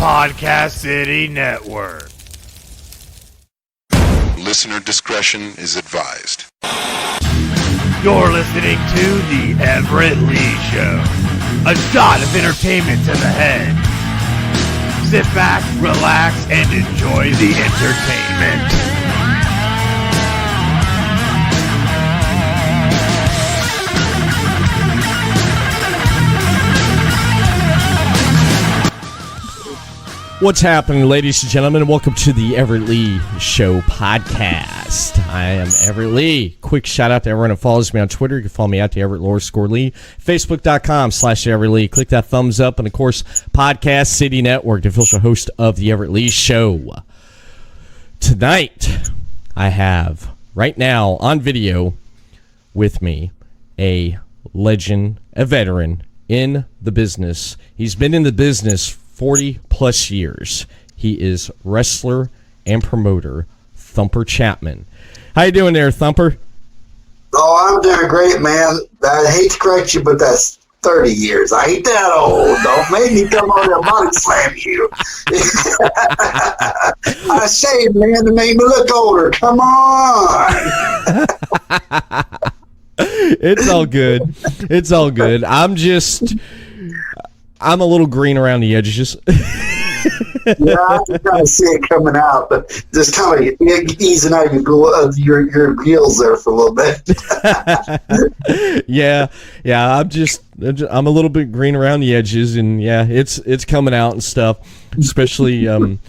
Podcast City Network. Listener discretion is advised. You're listening to the Everett Lee Show. A shot of entertainment to the head. Sit back, relax, and enjoy the entertainment. What's happening, ladies and gentlemen? Welcome to the Everett Lee Show podcast. I am Everett Lee. Quick shout out to everyone who follows me on Twitter. You can follow me at the Everett_Lee. Facebook.com/Everett Lee. Click that thumbs up. And, of course, Podcast City Network, the official host of the Everett Lee Show. Tonight, I have, right now, on video with me, a legend, a veteran in the business. He's been in the business 40 plus years. He is wrestler and promoter Thumper Chapman. How you doing there, Thumper? Oh, I'm doing great, man. I hate to correct you, but that's 30 years. I ain't that old. Don't make me come on there and body slam you. I shaved, man, to make me look older. Come on. It's all good. It's all good. I'm a little green around the edges. Yeah, I can kind of see it coming out, but just kind of easing out your gills there for a little bit. Yeah. I'm a little bit green around the edges, and yeah, it's coming out and stuff. Especially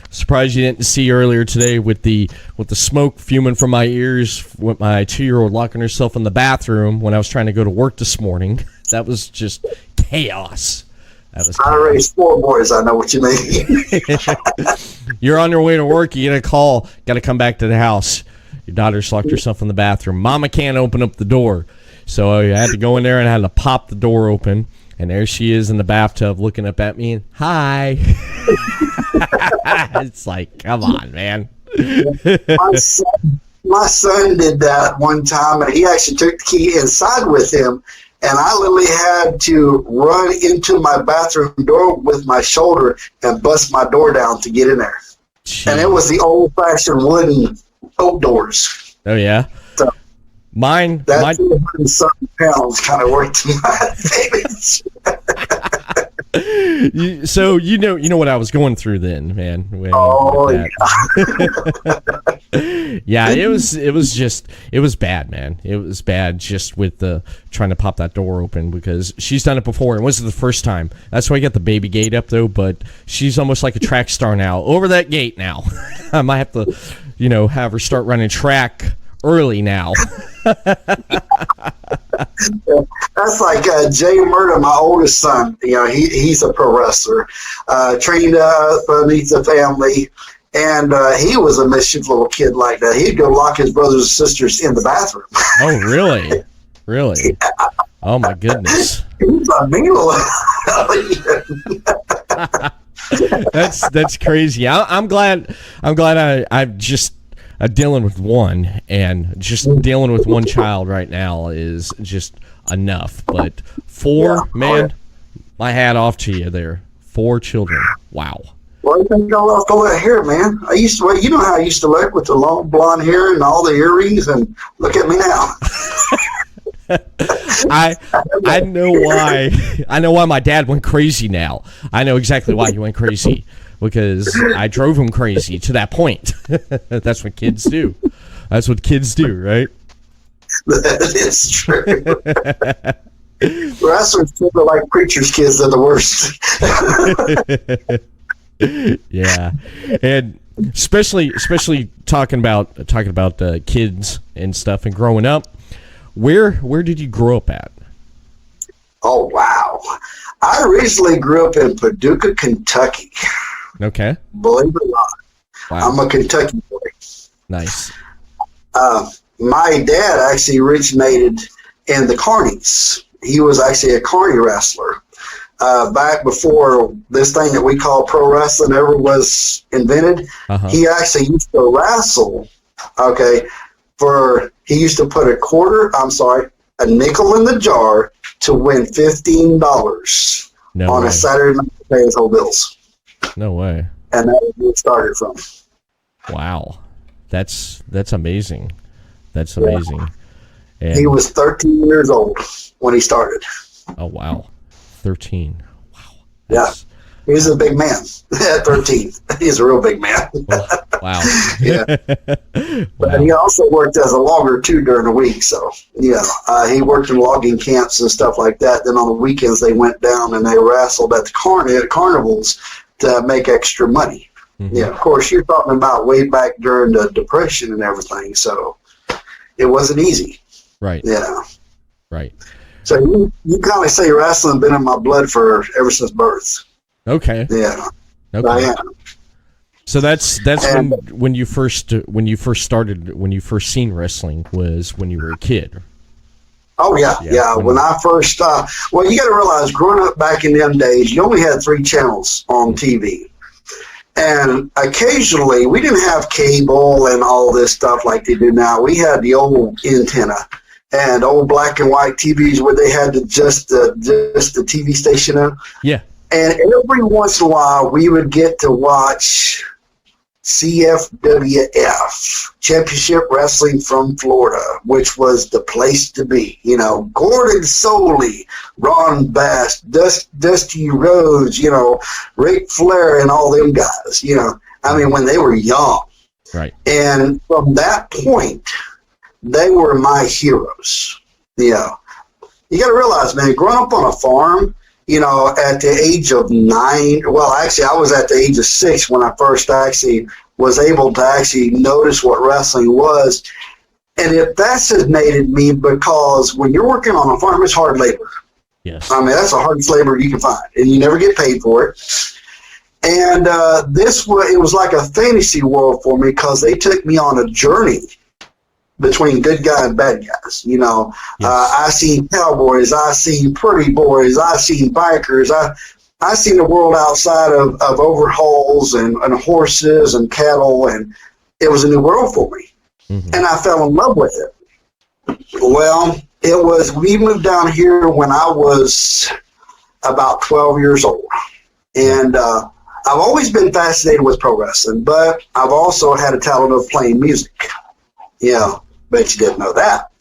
surprised you didn't see earlier today with the smoke fuming from my ears with my 2-year-old locking herself in the bathroom when I was trying to go to work this morning. That was just chaos. I raised 4 boys. I know what you mean. You're on your way to work. You get a call. Got to come back to the house. Your daughter's locked herself in the bathroom. Mama can't open up the door. So I had to go in there and I had to pop the door open. And there she is in the bathtub looking up at me. And, hi. It's like, come on, man. My son did that one time, and he actually took the key inside with him. And I literally had to run into my bathroom door with my shoulder and bust my door down to get in there. Jeez. And it was the old-fashioned wooden oak doors. Oh, yeah? So Mine. 200-something pounds kind of worked in my advantage. So you know what I was going through then, man. Yeah, it was bad, man. It was bad just with the trying to pop that door open because she's done it before and it wasn't the first time. That's why I got the baby gate up though, but she's almost like a track star now. Over that gate now. I might have to, have her start running track early now. That's like Jay Murda, my oldest son. He's a pro wrestler, trained underneath the family, and he was a mischief little kid like that. He'd go lock his brothers and sisters in the bathroom. Oh, really? Really? Yeah. Oh my goodness. He's a mean little. That's crazy. I'm glad I'm just. Dealing with one, and just dealing with one child right now is just enough. But 4, man, my hat off to you there. 4 children. Wow. Well, you think all off the hair, man. I used to, you know how I used to look with the long blonde hair and all the earrings, and look at me now. I know why. I know why my dad went crazy now. I know exactly why he went crazy. Because I drove him crazy to that point. That's what kids do. That's what kids do, right? That is true. Wrestlers are like preachers' kids. They're the worst. Yeah, and especially talking about kids and stuff and growing up. Where did you grow up at? Oh wow! I originally grew up in Paducah, Kentucky. Okay. Believe it or not. Wow. I'm a Kentucky boy. Nice. My dad actually originated in the carnies. He was actually a carny wrestler. Back before this thing that we call pro wrestling ever was invented, he actually used to wrestle, he used to put a nickel in the jar to win $15 on a Saturday night to pay his whole bills. No way. And that's where it started from. Wow. That's amazing. That's amazing. And, he was 13 years old when he started. Oh, wow. 13. Wow. Yeah. He was a big man at 13. He's a real big man. Oh, wow. Yeah. Wow. But he also worked as a logger, too, during the week. So, he worked in logging camps and stuff like that. Then on the weekends, they went down and they wrestled at the carnivals to make extra money. Mm-hmm. Yeah, of course, you're talking about way back during the Depression and everything. So it wasn't easy. Right. Yeah. Right. So you kind of say wrestling been in my blood ever since birth. Okay. Yeah. Okay. I am. So that's when you first seen wrestling was when you were a kid. Oh yeah. When I first you got to realize, growing up back in them days, you only had 3 channels on TV, and occasionally we didn't have cable and all this stuff like they do now. We had the old antenna and old black and white TVs where they had just the TV station in. Yeah. And every once in a while, we would get to watch CFWF, Championship Wrestling from Florida, which was the place to be. Gordon Soley, Ron Bass, Dusty Rhodes, Ric Flair, and all them guys, when they were young. Right. And from that point, they were my heroes. You got to realize, man, growing up on a farm, at the age of 9, well, actually, I was at the age of 6 when I first actually was able to actually notice what wrestling was. And it fascinated me because when you're working on a farm, it's hard labor. Yes. That's the hardest labor you can find, and you never get paid for it. And it was like a fantasy world for me because they took me on a journey between good guys and bad guys. Yes. I seen cowboys, I seen pretty boys, I seen bikers, I seen the world outside of overhauls and horses and cattle, and it was a new world for me. Mm-hmm. And I fell in love with it. Well, we moved down here when I was about 12 years old. And I've always been fascinated with pro wrestling, but I've also had a talent of playing music. Yeah, bet you didn't know that.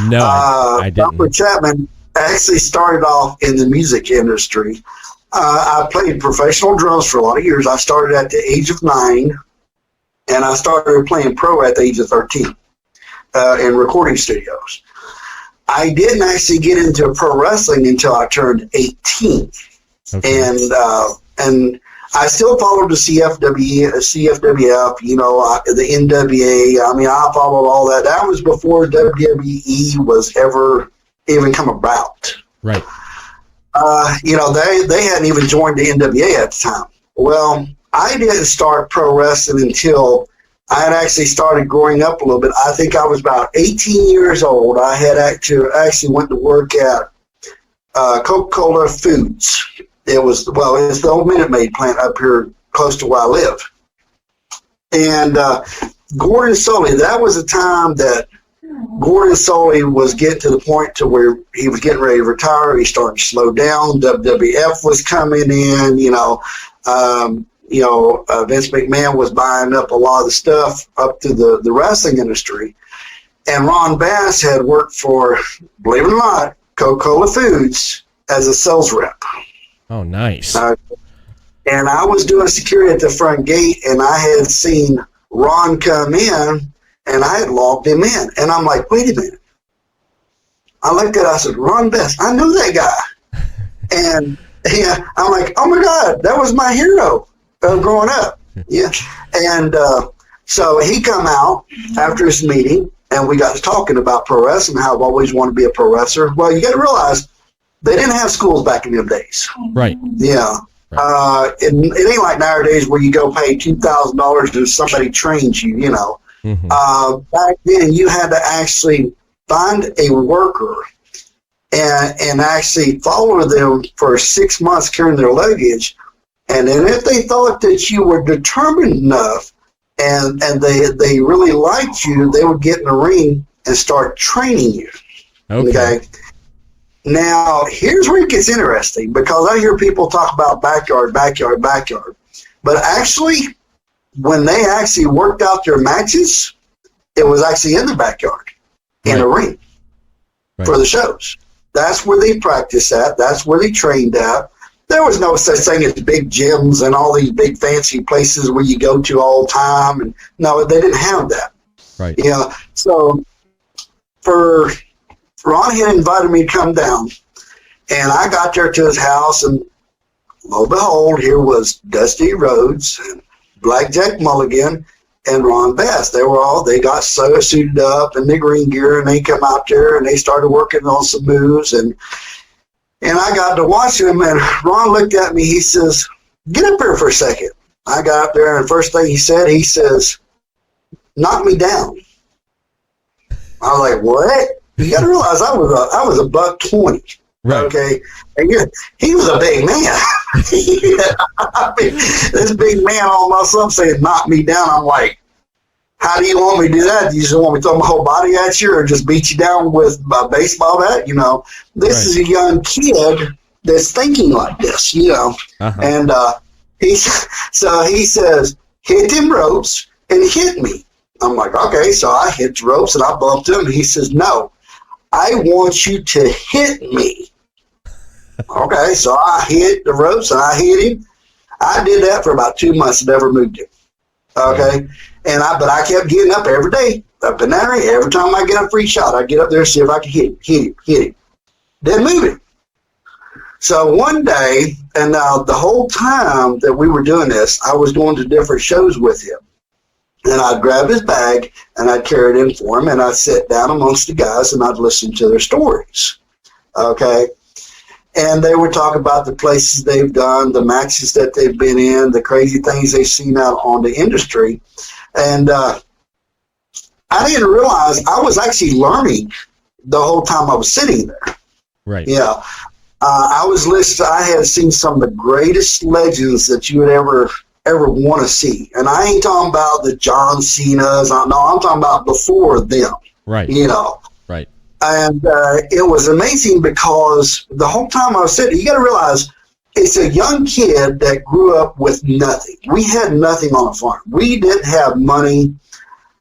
No, I didn't. Thumper Chapman actually started off in the music industry. I played professional drums for a lot of years. I started at the age of 9, and I started playing pro at the age of 13 in recording studios. I didn't actually get into pro wrestling until I turned 18. Okay. And I still followed the CFWF, the NWA. I followed all that. That was before WWE was ever even come about. Right. They hadn't even joined the NWA at the time. Well, I didn't start pro wrestling until I had actually started growing up a little bit. I think I was about 18 years old. I had actually went to work at Coca-Cola Foods. It's the old Minute Maid plant up here close to where I live. And Gordon Soley, that was a time that Gordon Soley was getting to the point to where he was getting ready to retire. He started to slow down. WWF was coming in, Vince McMahon was buying up a lot of the stuff up to the wrestling industry. And Ron Bass had worked for, believe it or not, Coca-Cola Foods as a sales rep. Oh, nice. And I was doing security at the front gate, and I had seen Ron come in, and I had logged him in. And I'm like, wait a minute. I looked at it, I said, Ron Bass, I knew that guy. And I'm like, oh my God, that was my hero growing up. Yeah. And so he come out after his meeting, and we got to talking about pro wrestling, how I've always wanted to be a pro wrestler. Well, you got to realize they didn't have schools back in them days. Right. Yeah. Right. It ain't like nowadays where you go pay $2,000 to somebody trains you, Mm-hmm. Back then, you had to actually find a worker and actually follow them for 6 months carrying their luggage. And then if they thought that you were determined enough and they really liked you, they would get in the ring and start training you. Okay? Now, here's where it gets interesting, because I hear people talk about backyard. But But actually, when they actually worked out their matches, it was actually in the backyard, in a ring, for the shows. That's where they practiced at. That's where they trained at. There was no such thing as big gyms and all these big fancy places where you go to all the time. And no, they didn't have that. Right. Yeah. So Ron had invited me to come down, and I got there to his house, and lo and behold, here was Dusty Rhodes and Blackjack Mulligan and Ron Bass. They got so suited up in the green gear, and they come out there and they started working on some moves, and I got to watch them, and Ron looked at me, he says, "Get up here for a second." I got up there, and the first thing he says, "Knock me down." I was like, "What?" You got to realize I was a $120. Right. Okay. And he was a big man. I mean, this big man all of a sudden saying, "Knock me down." I'm like, how do you want me to do that? Do you just want me to throw my whole body at you or just beat you down with a baseball bat? This is a young kid that's thinking like this, And he says, "Hit them ropes and hit me." I'm like, okay. So I hit the ropes and I bumped him. And he says, "No, I want you to hit me." Okay, so I hit the ropes and I hit him. I did that for about 2 months and never moved him. Okay, but I kept getting up every day, up in that area. Every time I get a free shot, I get up there and see if I can hit him. Didn't move him. So one day, and the whole time that we were doing this, I was going to different shows with him. And I'd grab his bag and I'd carry it in for him, and I'd sit down amongst the guys and I'd listen to their stories. Okay. And they would talk about the places they've done, the matches that they've been in, the crazy things they've seen out on the industry. And I didn't realize I was actually learning the whole time I was sitting there. Right. Yeah. I had seen some of the greatest legends that you would ever want to see. And I ain't talking about the John Cena's. I'm talking about before them. Right. Right. And it was amazing because the whole time I was sitting, you got to realize it's a young kid that grew up with nothing. We had nothing on the farm. We didn't have money.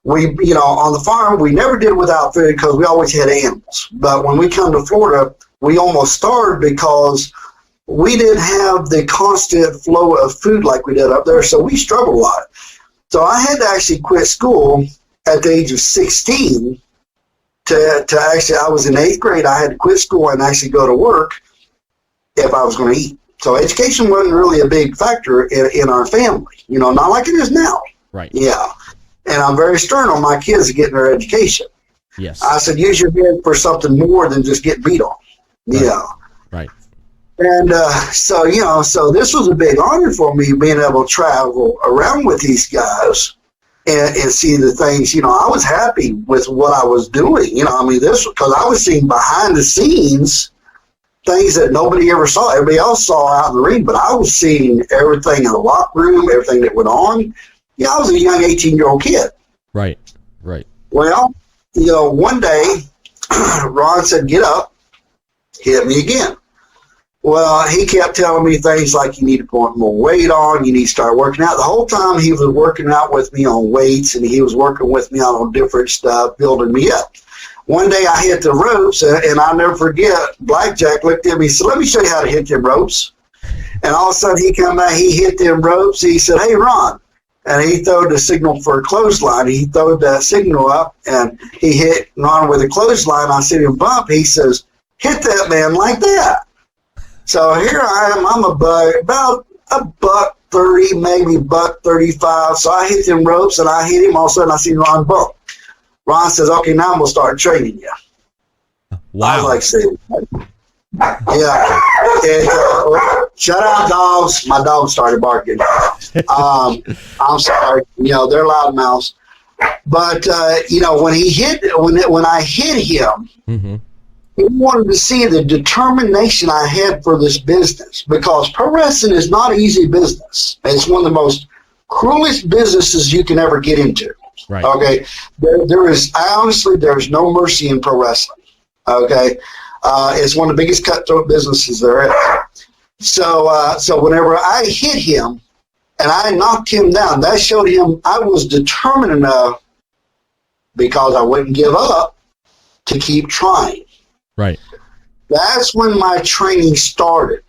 We, on the farm, we never did without food because we always had animals. But when we come to Florida, we almost starved because we didn't have the constant flow of food like we did up there. So we struggled a lot. So I had to actually quit school at the age of 16 to actually, I was in 8th grade. I had to quit school and actually go to work if I was going to eat. So education wasn't really a big factor in our family, not like it is now. Right. Yeah. And I'm very stern on my kids getting their education. Yes. I said, use your head for something more than just get beat on. Right. Yeah. Right. And so this was a big honor for me being able to travel around with these guys and see the things, I was happy with what I was doing. This, because I was seeing behind the scenes things that nobody ever saw. Everybody else saw out in the ring, but I was seeing everything in the locker room, everything that went on. I was a young 18-year-old kid. Right, right. Well, one day, Ron said, "Get up, hit me again." Well, he kept telling me things like, you need to put more weight on, you need to start working out. The whole time he was working out with me on weights, and he was working with me out on different stuff, building me up. One day I hit the ropes, and I'll never forget, Blackjack looked at me and said, "Let me show you how to hit them ropes." And all of a sudden he come back, he hit them ropes. He said, "Hey, Ron." And he threw the signal for a clothesline. He threw that signal up, and he hit Ron with a clothesline. I see him bump. He says, "Hit that man like that." So here I am. I'm about $130, maybe $135. So I hit them ropes, and I hit him. All of a sudden, I see Ron bump. Ron says, "Okay, now I'm going to start training you." Wow. I was like, saying, yeah. And, shut up, dogs. My dog started barking. I'm sorry. They're loud mouths. But, when I hit him, mm-hmm. he wanted to see the determination I had for this business, because pro wrestling is not an easy business. It's one of the most cruelest businesses you can ever get into. Right. Okay. There's no mercy in pro wrestling. Okay. It's one of the biggest cutthroat businesses there is. So whenever I hit him, And I knocked him down. That showed him I was determined enough, because I wouldn't give up, to keep trying. Right. That's when my training started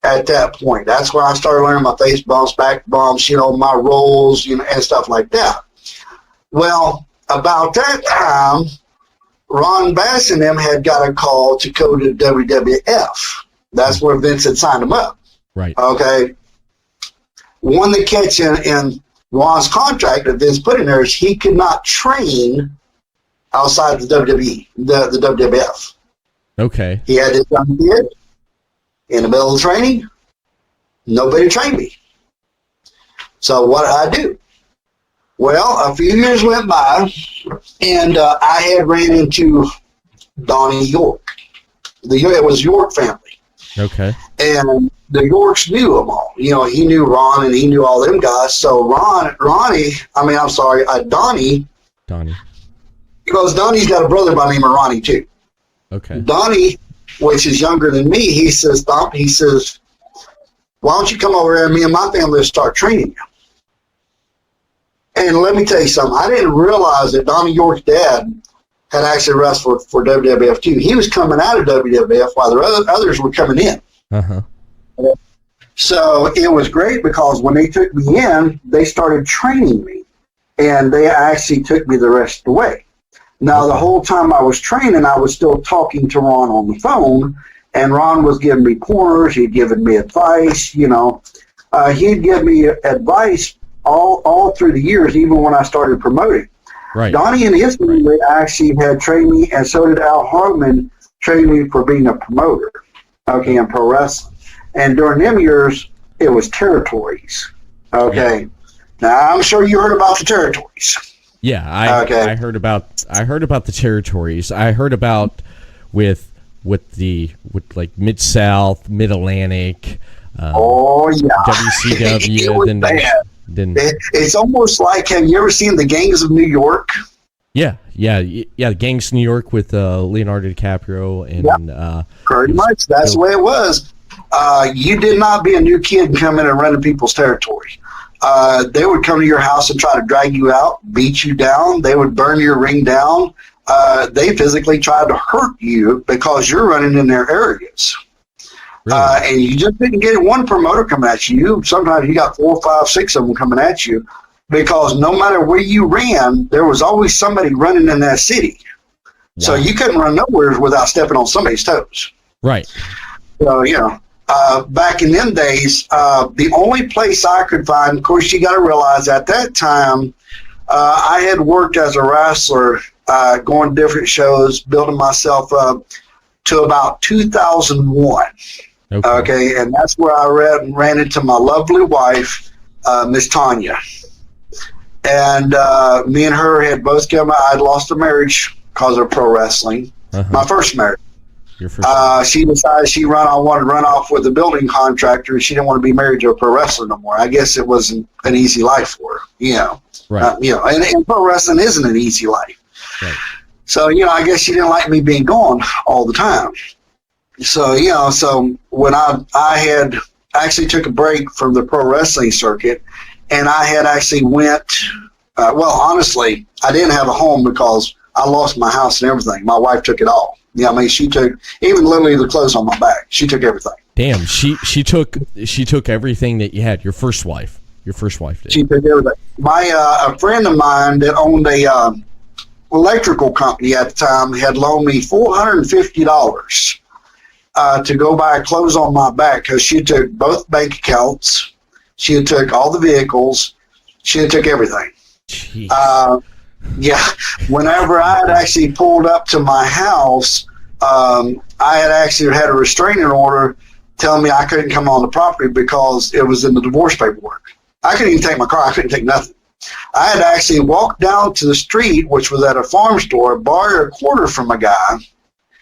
at that point. That's where I started learning my face bumps, back bumps, my rolls, and stuff like that. Well, about that time, Ron Bass and them had got a call to go to WWF. That's where Vince had signed him up. Right. Okay. One of the catch in Ron's contract that Vince put in there is he could not train outside the WWE, the WWF. Okay. He had this young kid in the middle of training. Nobody trained me. So what did I do? Well, a few years went by, and I had ran into Donnie Youre. It was Youre family. Okay. And the Yorks knew them all. He knew Ron, and he knew all them guys. So Donnie, because Donnie's got a brother by the name of Ronnie, too. Okay. Donnie, which is younger than me, he says, why don't you come over here and me and my family will start training you? And let me tell you something. I didn't realize that Donnie York's dad had actually wrestled for WWF too. He was coming out of WWF while the others were coming in. Uh-huh. So it was great because when they took me in, they started training me. And they actually took me the rest of the way. Now, the whole time I was training, I was still talking to Ron on the phone. And Ron was giving me pointers. He'd given me advice, He'd give me advice all through the years, even when I started promoting. Right. Donnie and his family actually had trained me, and so did Al Hartman, trained me for being a promoter, in pro wrestling. And during them years, it was territories, okay? Yeah. Now, I'm sure you heard about the territories. Yeah, I heard about the territories. I heard about with like Mid-South, Mid-Atlantic, WCW. It's almost like, have you ever seen the Gangs of New York? Yeah, the Gangs of New York with Leonardo DiCaprio and pretty much that's the way it was. You did not be a new kid and come in and run to people's territory. They would come to your house and try to drag you out, beat you down. They would burn your ring down. They physically tried to hurt you because you're running in their areas. Really? And you just didn't get one promoter coming at you. Sometimes you got 4, 5, 6 of them coming at you because no matter where you ran, there was always somebody running in that city. Wow. So you couldn't run nowhere without stepping on somebody's toes. Right. So, back in them days, the only place I could find, of course, you got to realize at that time, I had worked as a wrestler, going to different shows, building myself up to about 2001. Okay, and that's where I ran into my lovely wife, Miss Tanya. And me and her had both come. I'd lost a marriage because of pro wrestling. My first marriage. Your first she decided wanted to run off with a building contractor, and she didn't want to be married to a pro wrestler no more. I guess it wasn't an easy life for her, Right. And pro wrestling isn't an easy life. Right. So, I guess she didn't like me being gone all the time. So, so when I had actually took a break from the pro wrestling circuit, and I had actually went, honestly, I didn't have a home because I lost my house and everything. My wife took it all. She took even literally the clothes on my back. She took everything. Damn, she took everything that you had. Your first wife did. She took everything. A friend of mine that owned a electrical company at the time had loaned me $450 to go buy clothes on my back because she took both bank accounts. She had took all the vehicles. She had took everything. Whenever I had actually pulled up to my house, I had actually had a restraining order telling me I couldn't come on the property because it was in the divorce paperwork. I couldn't even take my car. I couldn't take nothing. I had actually walked down to the street, which was at a farm store, borrowed a quarter from a guy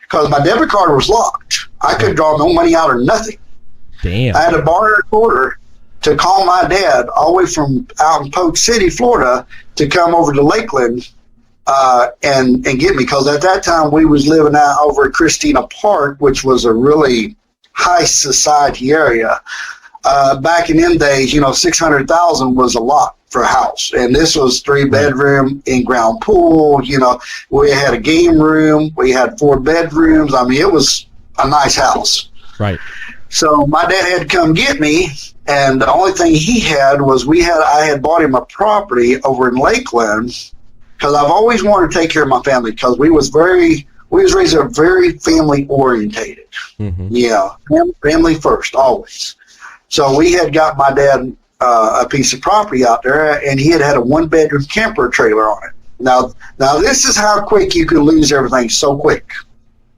because my debit card was locked. I couldn't draw no money out or nothing. Damn. I had to borrow a quarter to call my dad all the way from out in Polk City, Florida, to come over to Lakeland and get me. Because at that time, we was living out over at Christina Park, which was a really high society area. back in them days, $600,000 was a lot for a house. And this was 3-bedroom, in-ground pool. We had a game room. We had 4 bedrooms. I mean, it was a nice house. Right. So my dad had to come get me, and the only thing he had was I had bought him a property over in Lakeland, because I've always wanted to take care of my family, because we was raised very family orientated. Mm-hmm. Yeah, family first, always. So we had got my dad a piece of property out there, and he had a 1-bedroom camper trailer on it. Now this is how quick you can lose everything so quick.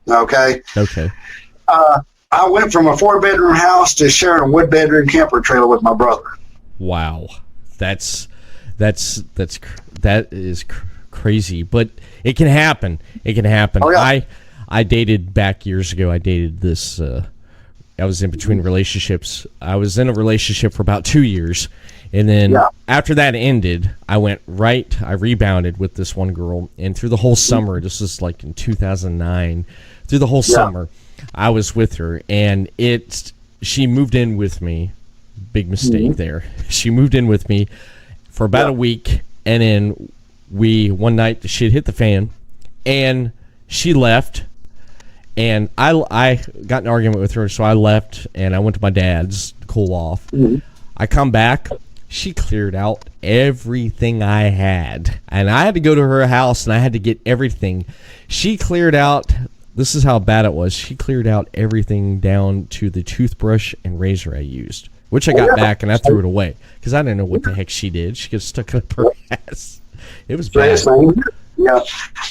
Okay. Okay. I went from a 4-bedroom house to sharing a 1-bedroom camper trailer with my brother. Wow, that is crazy, but it can happen. It can happen. Oh, yeah. I dated back years ago. I dated this. I was in between relationships. I was in a relationship for about 2 years, and then after that ended, I rebounded with this one girl, and through the whole summer, this was like in 2009, through the whole summer, I was with her, and she moved in with me. Big mistake there. She moved in with me for about a week, and then one night the shit hit the fan, and she left, and I got in an argument with her, so I left, and I went to my dad's to cool off. I come back, she cleared out everything I had, and I had to go to her house, and I had to get everything. She cleared out. This is how bad it was. She cleared out everything down to the toothbrush and razor I used, which I got back, and I threw it away because I didn't know what the heck she did. She got stuck up her ass. It was bad. Yeah,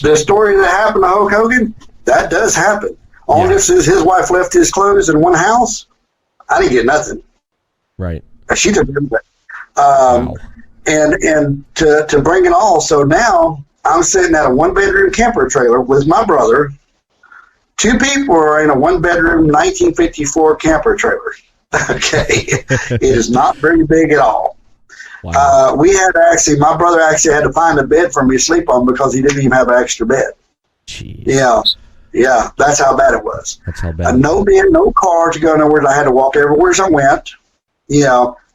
the story that happened to Hulk Hogan, that does happen. Only this is his wife left his clothes in one house. I didn't get nothing. Right. She took everything. And to bring it all, so now I'm sitting at a 1-bedroom camper trailer with my brother. 2 people are in a 1-bedroom 1954 camper trailer. Okay. It is not very big at all. Wow. My brother actually had to find a bed for me to sleep on because he didn't even have an extra bed. Jeez. Yeah, that's how bad it was. That's how bad. No bed, no car to go nowhere. I had to walk everywhere I went.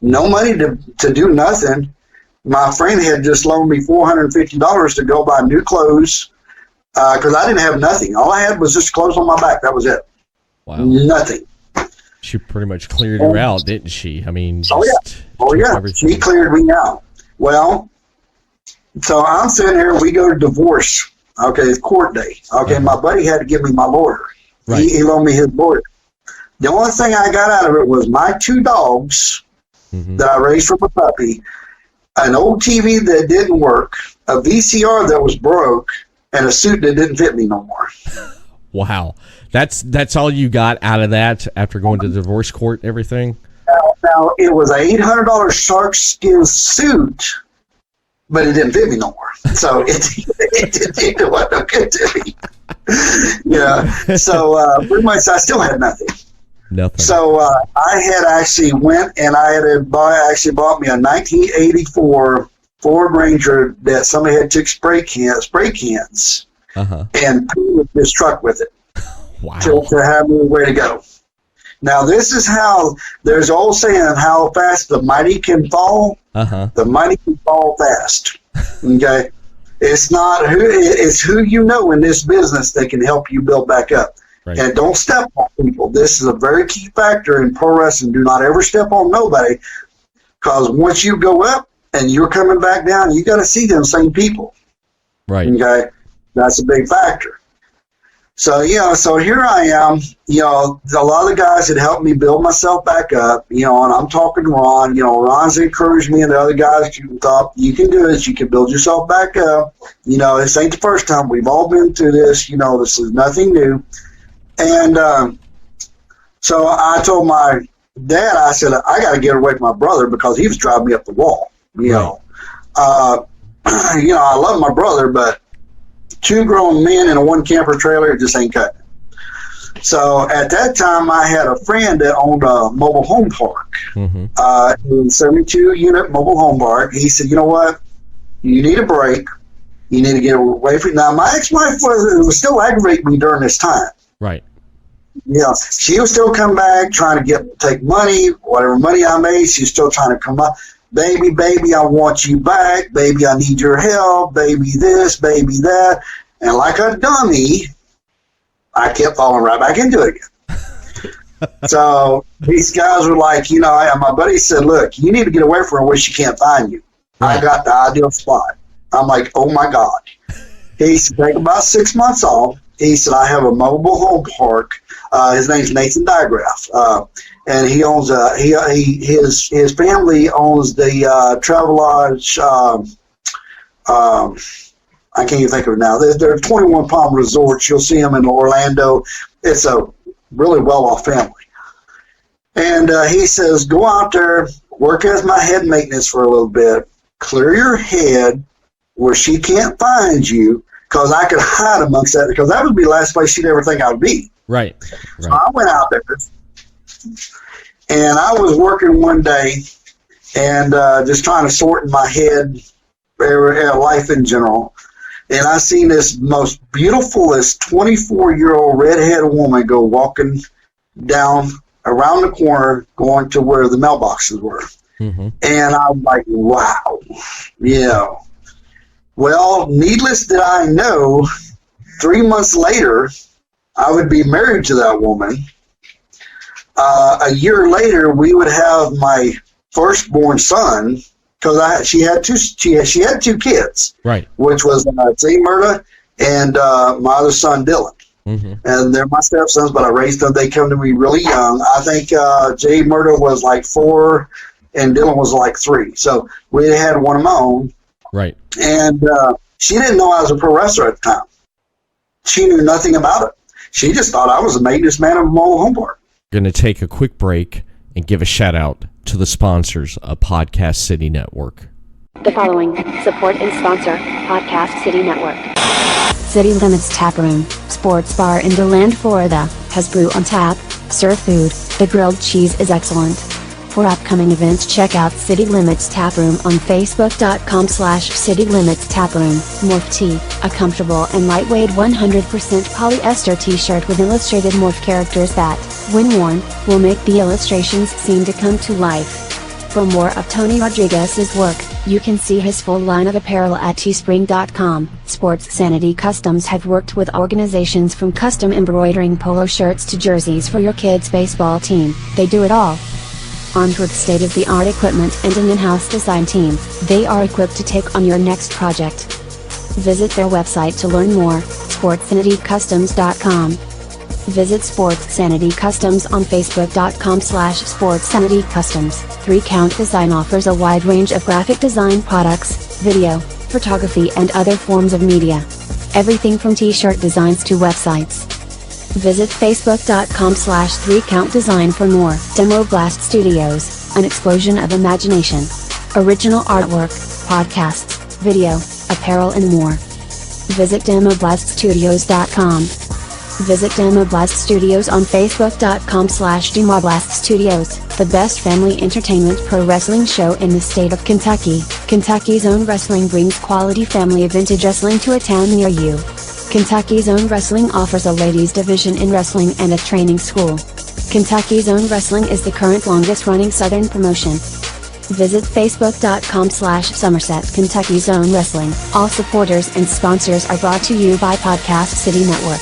No money to do nothing. My friend had just loaned me $450 to go buy new clothes because I didn't have nothing. All I had was just clothes on my back. That was it. Wow. Nothing. She pretty much cleared her out, didn't she? I mean, everything. She cleared me out. Well, so I'm sitting here. We go to divorce. Okay, it's court day. Okay, my buddy had to give me my lawyer. Right. He loaned me his lawyer. The only thing I got out of it was my 2 dogs that I raised from a puppy, an old TV that didn't work, a VCR that was broke, and a suit that didn't fit me no more. Wow. That's all you got out of that after going to the divorce court and everything? Now it was an $800 shark skin suit, but it didn't fit me no more. So it wasn't good to me. So pretty much I still had nothing. Nothing. So I had actually went and I had bought me a 1984 Ford Ranger that somebody had took spray cans and painted this truck with it. Wow. To have me where to go. Now this is how there's an old saying, how fast the mighty can fall. The mighty can fall fast. Okay, it's who you know in this business that can help you build back up. Right. And don't step on people. This is a very key factor in pro wrestling. Do not ever step on nobody, because once you go up and you're coming back down, you got to see them same people. Right. Okay, that's a big factor. So, so here I am, a lot of the guys had helped me build myself back up, and I'm talking to Ron, Ron's encouraged me and the other guys, you thought, you can do this, you can build yourself back up, this ain't the first time, we've all been through this, this is nothing new. And so I told my dad, I said, I got to get away from my brother because he was driving me up the wall, I love my brother, but 2 grown men in a 1 camper trailer, it just ain't cutting. So at that time, I had a friend that owned a mobile home park, a 72-unit mobile home park. He said, you know what? You need a break. You need to get away from it. Now, my ex-wife was still aggravating me during this time. Right. she would still come back trying to take money, whatever money I made. She's still trying to come up. Baby, I want you back. Baby, I need your help. Baby, this, baby, that. And like a dummy, I kept falling right back into it again. So these guys were like, my buddy said, look, you need to get away from her where she can't find you. Right. I got the ideal spot. I'm like, oh my God. He said, take about 6 months off. He said, I have a mobile home park. His name's Nathan Digraph. And he owns his family owns the Travelodge. I can't even think of it now. There are 21 Palm Resorts. You'll see them in Orlando. It's a really well-off family. And he says, go out there, work as my head maintenance for a little bit, clear your head where she can't find you, because I could hide amongst that, because that would be the last place she'd ever think I would be. Right. So I went out there, and I was working one day and just trying to sort in my head life in general. And I seen this most beautifulest 24-year-old redhead woman go walking down around the corner going to where the mailboxes were. Mm-hmm. And I'm like, wow. Well, needless that I know, 3 months later, I would be married to that woman. A year later, we would have my firstborn son, because she had two kids, right? Which was Jay Murda and my other son Dylan, and they're my stepsons. But I raised them; they come to me really young. I think Jay Murda was like 4, and Dylan was like 3. So we had one of my own, right? And she didn't know I was a pro wrestler at the time. She knew nothing about it. She just thought I was a maintenance man of a mobile home park. Going to take a quick break and give a shout out to the sponsors of Podcast City Network. The following support and sponsor Podcast City Network. City Limits Tap Room, sports bar in DeLand, Florida, has brew on tap, serve food, the grilled cheese is excellent. For upcoming events, check out City Limits Tap Room on Facebook.com/City Limits Tap Room. Morph Tee, a comfortable and lightweight 100% polyester t-shirt with illustrated morph characters that, when worn, will make the illustrations seem to come to life. For more of Tony Rodriguez's work, you can see his full line of apparel at teespring.com. Sports Sanity Customs have worked with organizations from custom embroidering polo shirts to jerseys for your kids' baseball team. They do it all. Armed with state-of-the-art equipment and an in-house design team, they are equipped to take on your next project. Visit their website to learn more, sportsanitycustoms.com. Visit Sports Sanity Customs on Facebook.com/SportsSanityCustoms. 3Count Design offers a wide range of graphic design products, video, photography and other forms of media. Everything from t-shirt designs to websites. Visit Facebook.com/3CountDesign for more. Demoblast Studios, an explosion of imagination. Original artwork, podcasts, video, apparel and more. Visit DemoblastStudios.com. Visit Demoblast Studios on Facebook.com/DemoblastStudios, the best family entertainment pro wrestling show in the state of Kentucky. Kentucky's Own Wrestling brings quality family vintage wrestling to a town near you. Kentucky's Own Wrestling offers a ladies division in wrestling and a training school. Kentucky's Own Wrestling is the current longest running Southern promotion. Visit Facebook.com/Somerset Kentucky's Own Wrestling. All supporters and sponsors are brought to you by Podcast City Network.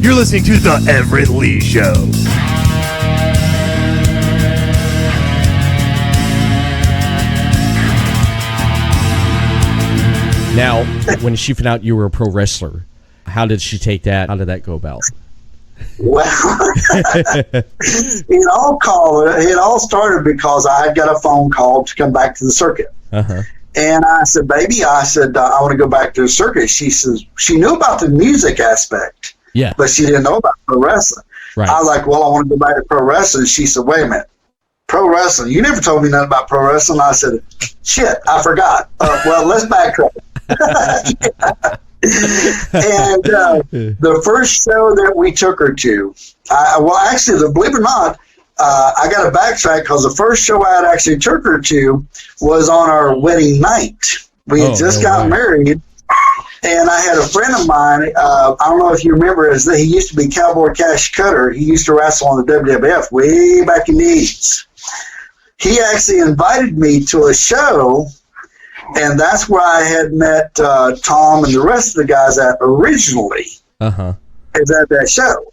You're listening to The Everett Lee Show. Now, when she found out you were a pro wrestler, how did she take that? How did that go about? Well, it all started because I had got a phone call to come back to the circuit. Uh-huh. And I said, baby, I want to go back to the circuit. She says, she knew about the music aspect, but she didn't know about pro wrestling. Right. I was like, well, I want to go back to pro wrestling. She said, wait a minute. Pro wrestling? You never told me nothing about pro wrestling. I said, shit, I forgot. Well, let's backtrack. And the first show that we took her to, believe it or not, I got to backtrack because the first show I had actually took her to was on our wedding night. We had just got married, and I had a friend of mine. I don't know if you remember, he used to be Cowboy Cash Cutter. He used to wrestle on the WWF way back in the 80s. He actually invited me to a show, and that's where I had met Tom and the rest of the guys at originally. Is at that show.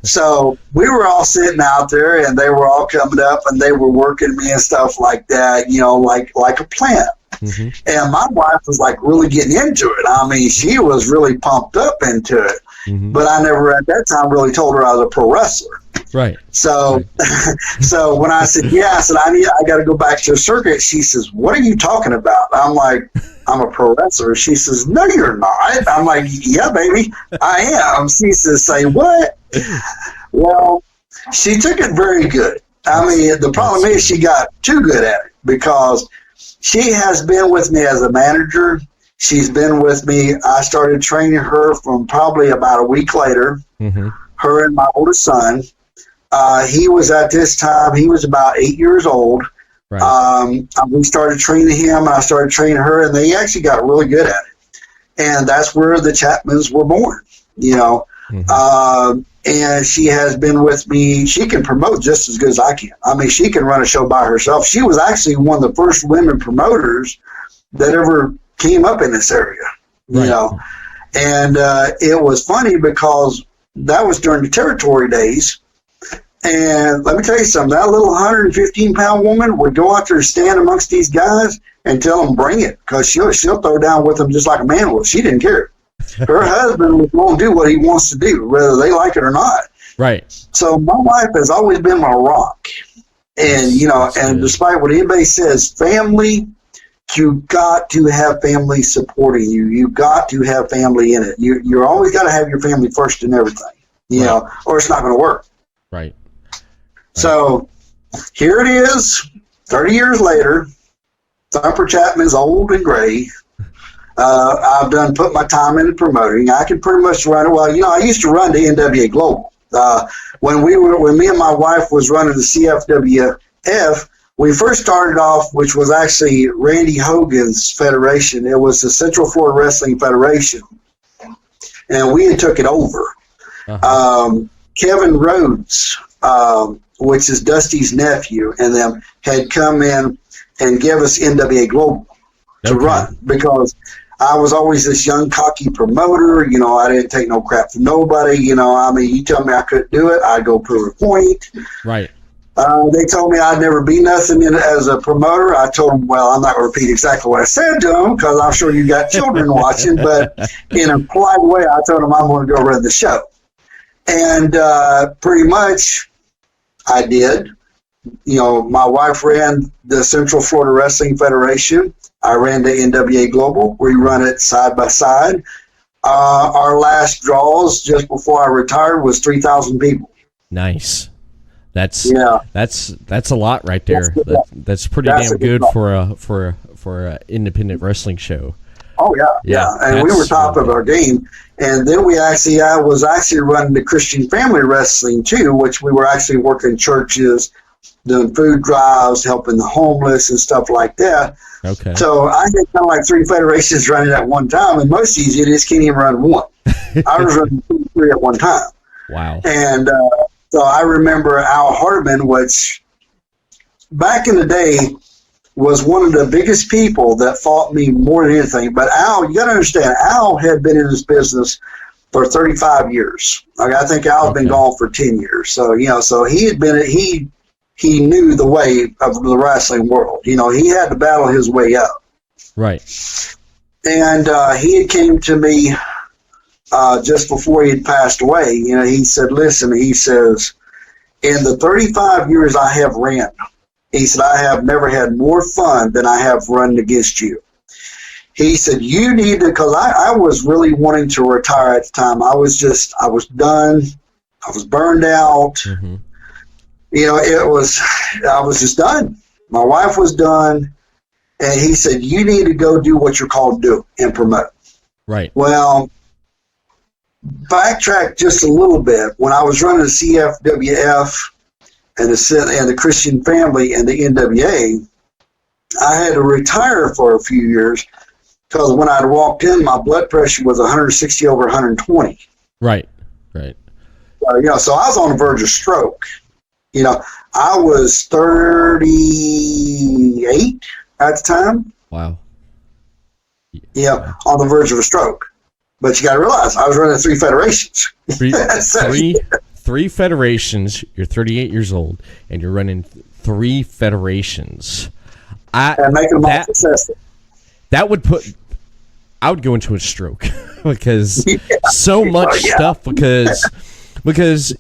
So we were all sitting out there, and they were all coming up, and they were working me and stuff like that, like a plant. And my wife was like really getting into it. I mean, she was really pumped up into it. But I never at that time really told her I was a pro wrestler. Right. So, so when I said, I got to go back to the circuit. She says, "What are you talking about?" I'm like, "I'm a pro wrestler." She says, "No, you're not." I'm like, "Yeah, baby, I am." She says, "Say what?" Well, she took it very good. I mean, the problem is she got too good at it, because she has been with me as a manager. She's been with me. I started training her from probably about a week later. Her and my oldest son. He was at this time, he was about 8 years old. Right. We started training him, and I started training her, and they actually got really good at it. And that's where the Chapmans were born, and she has been with me. She can promote just as good as I can. I mean, she can run a show by herself. She was actually one of the first women promoters that ever came up in this area, And it was funny because that was during the territory days. And let me tell you something, that little 115-pound woman would go out there and stand amongst these guys and tell them, bring it, because she'll throw down with them just like a man will. She didn't care. Her husband was going to do what he wants to do, whether they like it or not. Right. So my wife has always been my rock. And, and despite what anybody says, family, you got to have family supporting you. You got to have family in it. You're always got to have your family first in everything, or it's not going to work. Right. So here it is, 30 years later. Thumper Chapman is old and gray. I've put my time into promoting. I can pretty much run it. Well, I used to run the NWA Global. When me and my wife was running the CFWF, we first started off, which was actually Randy Hogan's federation. It was the Central Florida Wrestling Federation, and we had took it over. Kevin Rhodes, which is Dusty's nephew, and them had come in and give us NWA Global to run, because I was always this young, cocky promoter. I didn't take no crap from nobody. You tell me I couldn't do it, I'd go prove a point. Right. They told me I'd never be nothing as a promoter. I told them, well, I'm not going to repeat exactly what I said to them, because I'm sure you got children watching, but in a polite way, I told them I'm going to go run the show. And pretty much I did. My wife ran the Central Florida Wrestling Federation. I ran the NWA Global. We run it side by side. Our last draws just before I retired was 3,000 people. Nice. That's a lot right there. That's pretty damn good for a independent wrestling show. Oh yeah. And we were top of our game. And then I was actually running the Christian Family Wrestling too, which we were actually working churches, doing food drives, helping the homeless and stuff like that. Okay. So I had kind of like 3 federations running at one time, and most of these idiots can't even run one. I was running 2 or 3 at one time. Wow. And so I remember Al Hardman, which back in the day was one of the biggest people that fought me more than anything. But Al, you got to understand, Al had been in this business for 35 years. I think Al's been gone for 10 years. So, so he had been, he knew the way of the wrestling world. He had to battle his way up. Right. And he had came to me just before he had passed away. He said, listen, he says, in the 35 years I have ran, he said, I have never had more fun than I have run against you. He said, you need to, because I was really wanting to retire at the time. I was done. I was burned out. Mm-hmm. I was just done. My wife was done. And he said, you need to go do what you're called to do and promote. Right. Well, backtrack just a little bit. When I was running the CFWF and the Christian Family and the NWA, I had to retire for a few years because when I walked in, my blood pressure was 160 over 120. Right. So I was on the verge of stroke. I was 38 at the time. Wow. Yeah, on the verge of a stroke. But you got to realize, I was running 3 federations. Three federations. You're 38 years old, and you're running 3 federations. And making them all successful. That would put... I would go into a stroke because so much stuff because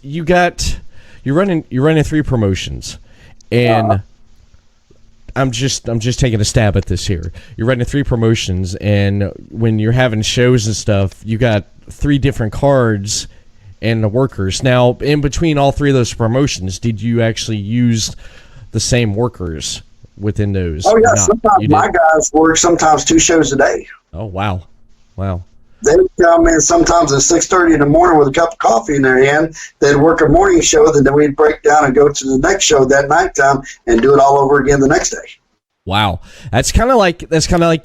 you're running 3 promotions, and I'm just taking a stab at this here. You're running 3 promotions, and when you're having shows and stuff, you got 3 different cards and the workers. Now, in between all 3 of those promotions, did you actually use the same workers within those? Oh yeah, sometimes my guys work sometimes 2 shows a day. Oh wow. They would come in sometimes at 6:30 in the morning with a cup of coffee in their hand. They'd work a morning show, then we'd break down and go to the next show that nighttime and do it all over again the next day. Wow, that's kind of like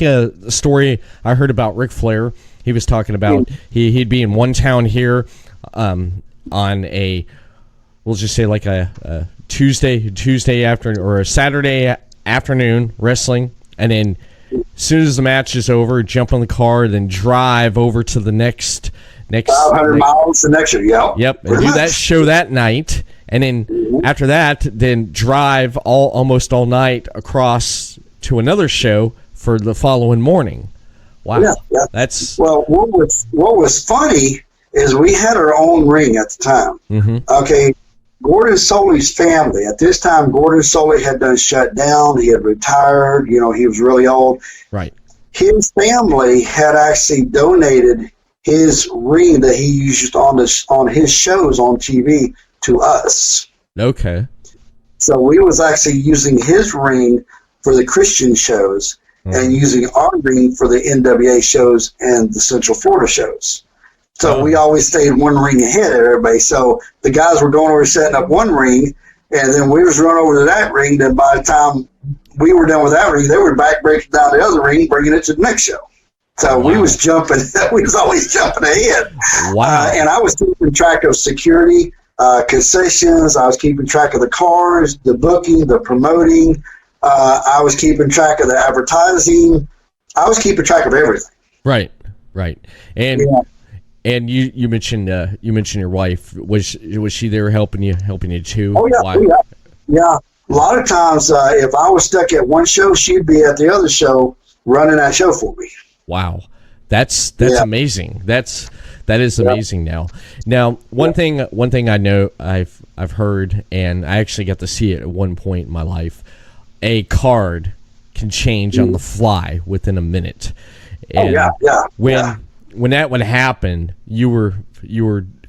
a story I heard about Ric Flair. He was talking about he'd be in one town here on a, we'll just say like a Tuesday afternoon or a Saturday afternoon wrestling, and then as soon as the match is over, jump on the car, then drive over to the next 500 miles the next year. Yep, and do that show that night, and then after that, then drive almost all night across to another show for the following morning. Wow, yeah. That's what was funny is we had our own ring at the time. Mm-hmm. Okay. Gordon Soley's family. At this time, Gordon Soley had done shut down. He had retired. He was really old. Right. His family had actually donated his ring that he used on his shows on TV to us. Okay. So we was actually using his ring for the Christian shows and using our ring for the NWA shows and the Central Florida shows. So we always stayed 1 ring ahead of everybody. So the guys were going over setting up 1 ring, and then we was running over to that ring. Then by the time we were done with that ring, they were back breaking down the other ring, bringing it to the next show. So we was jumping. We was always jumping ahead. Wow. And I was keeping track of security, concessions. I was keeping track of the cars, the booking, the promoting. I was keeping track of the advertising. I was keeping track of everything. Right. And. Yeah. And you mentioned your wife. Was she there helping you too? Oh yeah, yeah. A lot of times, if I was stuck at one show, she'd be at the other show running that show for me. Wow, that's amazing. That is amazing. Now one thing I know I've heard, and I actually got to see it at one point in my life. A card can change on the fly within a minute. And when that would happen, you were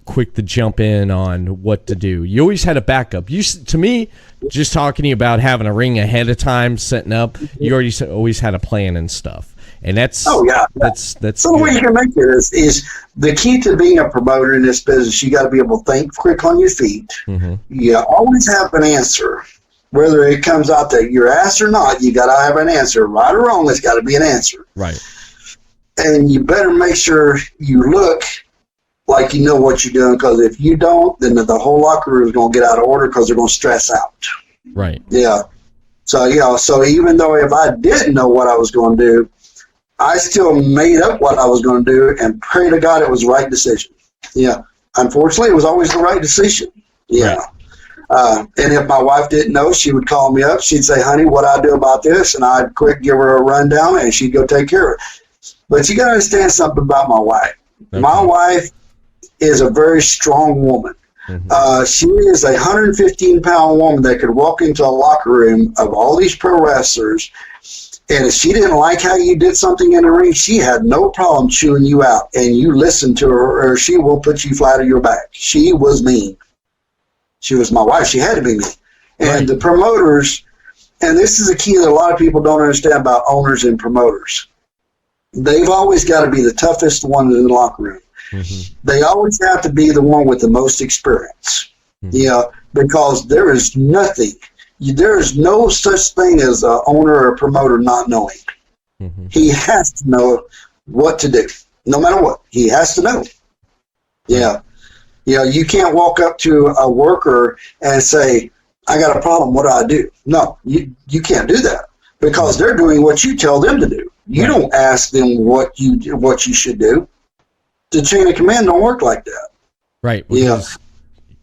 quick to jump in on what to do. You always had a backup. To me, just talking to you about having a ring ahead of time, setting up, you always had a plan and stuff. And that's that's so the way you can make it is the key to being a promoter in this business. You got to be able to think quick on your feet. Mm-hmm. You always have an answer, whether it comes out that you're asked or not. You got to have an answer, right or wrong. There's got to be an answer. Right. And you better make sure you look like you know what you're doing, because if you don't, then the whole locker room is going to get out of order because they're going to stress out. Right. Yeah. So even though if I didn't know what I was going to do, I still made up what I was going to do and pray to God it was the right decision. Yeah. Unfortunately, it was always the right decision. Yeah. Right. And if my wife didn't know, she would call me up. She'd say, honey, what I do about this? And I'd quick give her a rundown, and she'd go take care of it. But you got to understand something about my wife. Okay. My wife is a very strong woman. Mm-hmm. She is a 115-pound woman that could walk into a locker room of all these pro wrestlers, and if she didn't like how you did something in the ring, she had no problem chewing you out, and you listen to her, or she will put you flat on your back. She was mean. She was my wife. She had to be mean. And the promoters, and this is a key that a lot of people don't understand about owners and promoters. They've always got to be the toughest one in the locker room. Mm-hmm. They always have to be the one with the most experience. Mm-hmm. Because there is nothing. There is no such thing as an owner or a promoter not knowing. He has to know what to do, no matter what. He has to know. Yeah. You can't walk up to a worker and say, I got a problem, what do I do? No, you can't do that because they're doing what you tell them to do. You don't ask them what you should do. The chain of command don't work like that. Right. Because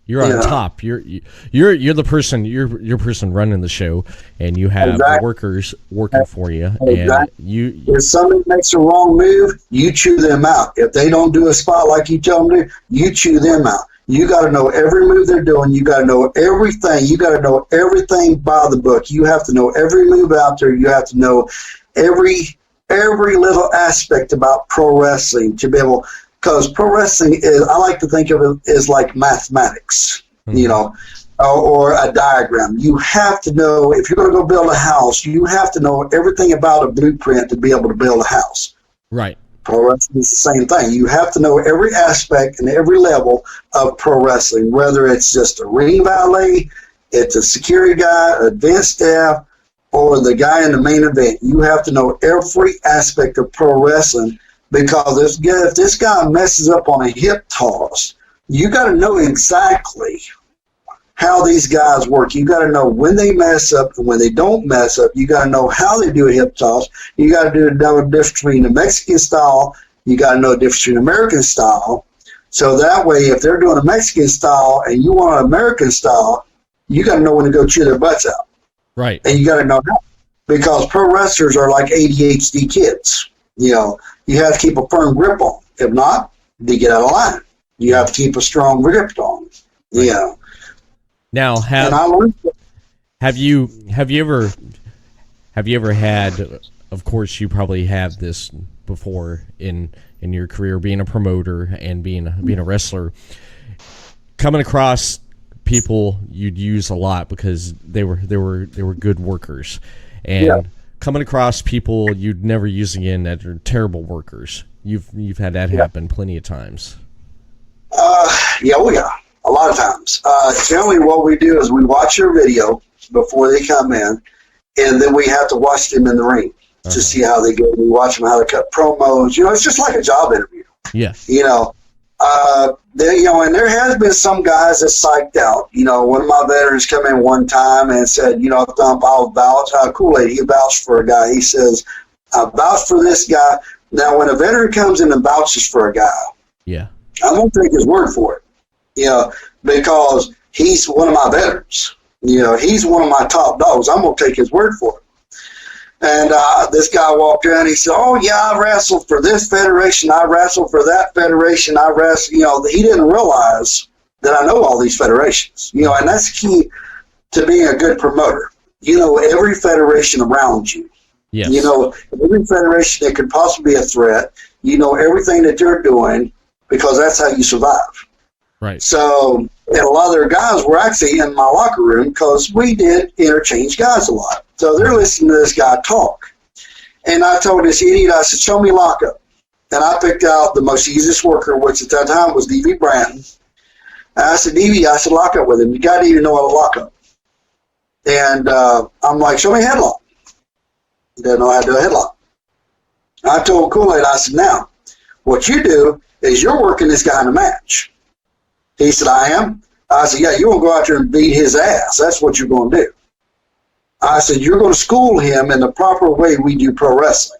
you're on top. You're the person. You're person running the show, and you have the workers working for you. And if somebody makes a wrong move, you chew them out. If they don't do a spot like you tell them to, you chew them out. You got to know every move they're doing. You got to know everything. You got to know everything by the book. You have to know every move out there. You have to know every little aspect about pro wrestling to be able. Because pro wrestling is, I like to think of it as like mathematics, or a diagram. You have to know, if you're going to go build a house, you have to know everything about a blueprint to be able to build a house. Right. Pro wrestling is the same thing. You have to know every aspect and every level of pro wrestling, whether it's just a ring valet, it's a security guy, advanced staff, or the guy in the main event. You have to know every aspect of pro wrestling. Because if this guy messes up on a hip toss, you got to know exactly how these guys work. You got to know when they mess up and when they don't mess up. You got to know how they do a hip toss. You got to know the difference between the Mexican style. You got to know the difference between American style. So that way, if they're doing a Mexican style and you want an American style, you got to know when to go chew their butts out. Right. And you got to know how. Because pro wrestlers are like ADHD kids. You have to keep a firm grip on them. If not, they get out of line. You have to keep a strong grip on them. Now, have you ever had? Of course, you probably have this before in your career, being a promoter and being a wrestler, coming across people you'd use a lot because they were good workers, and coming across people you'd never use again that are terrible workers. You've had that happen plenty of times. A lot of times. Generally what we do is we watch their video before they come in, and then we have to watch them in the ring to see how they go. We watch them how they cut promos. It's just like a job interview. Yeah. And there has been some guys that psyched out. One of my veterans come in one time and said, Thump, I'll vouch. Kool-Aid, he vouched for a guy. He says, I vouch for this guy. Now, when a veteran comes in and vouches for a guy, I'm going to take his word for it. Because he's one of my veterans. He's one of my top dogs. I'm going to take his word for it. And this guy walked in, he said, oh, yeah, I wrestled for this federation. I wrestled for that federation. I wrestled, he didn't realize that I know all these federations. And that's key to being a good promoter. Every federation around you. Yes. Every federation that could possibly be a threat. Everything that they're doing because that's how you survive. Right. So, and a lot of their guys were actually in my locker room because we did interchange guys a lot. So they're listening to this guy talk. And I told this idiot, I said, show me lockup. And I picked out the most easiest worker, which at that time was D.V. Branton. And I said, D.V., I said, lock up with him. You got to even know how to lock up. And I'm like, show me a headlock. He doesn't know how to do a headlock. I told Kool-Aid, I said, now, what you do is you're working this guy in a match. He said, I am. I said, yeah, you're going to go out there and beat his ass. That's what you're going to do. I said, you're going to school him in the proper way we do pro wrestling.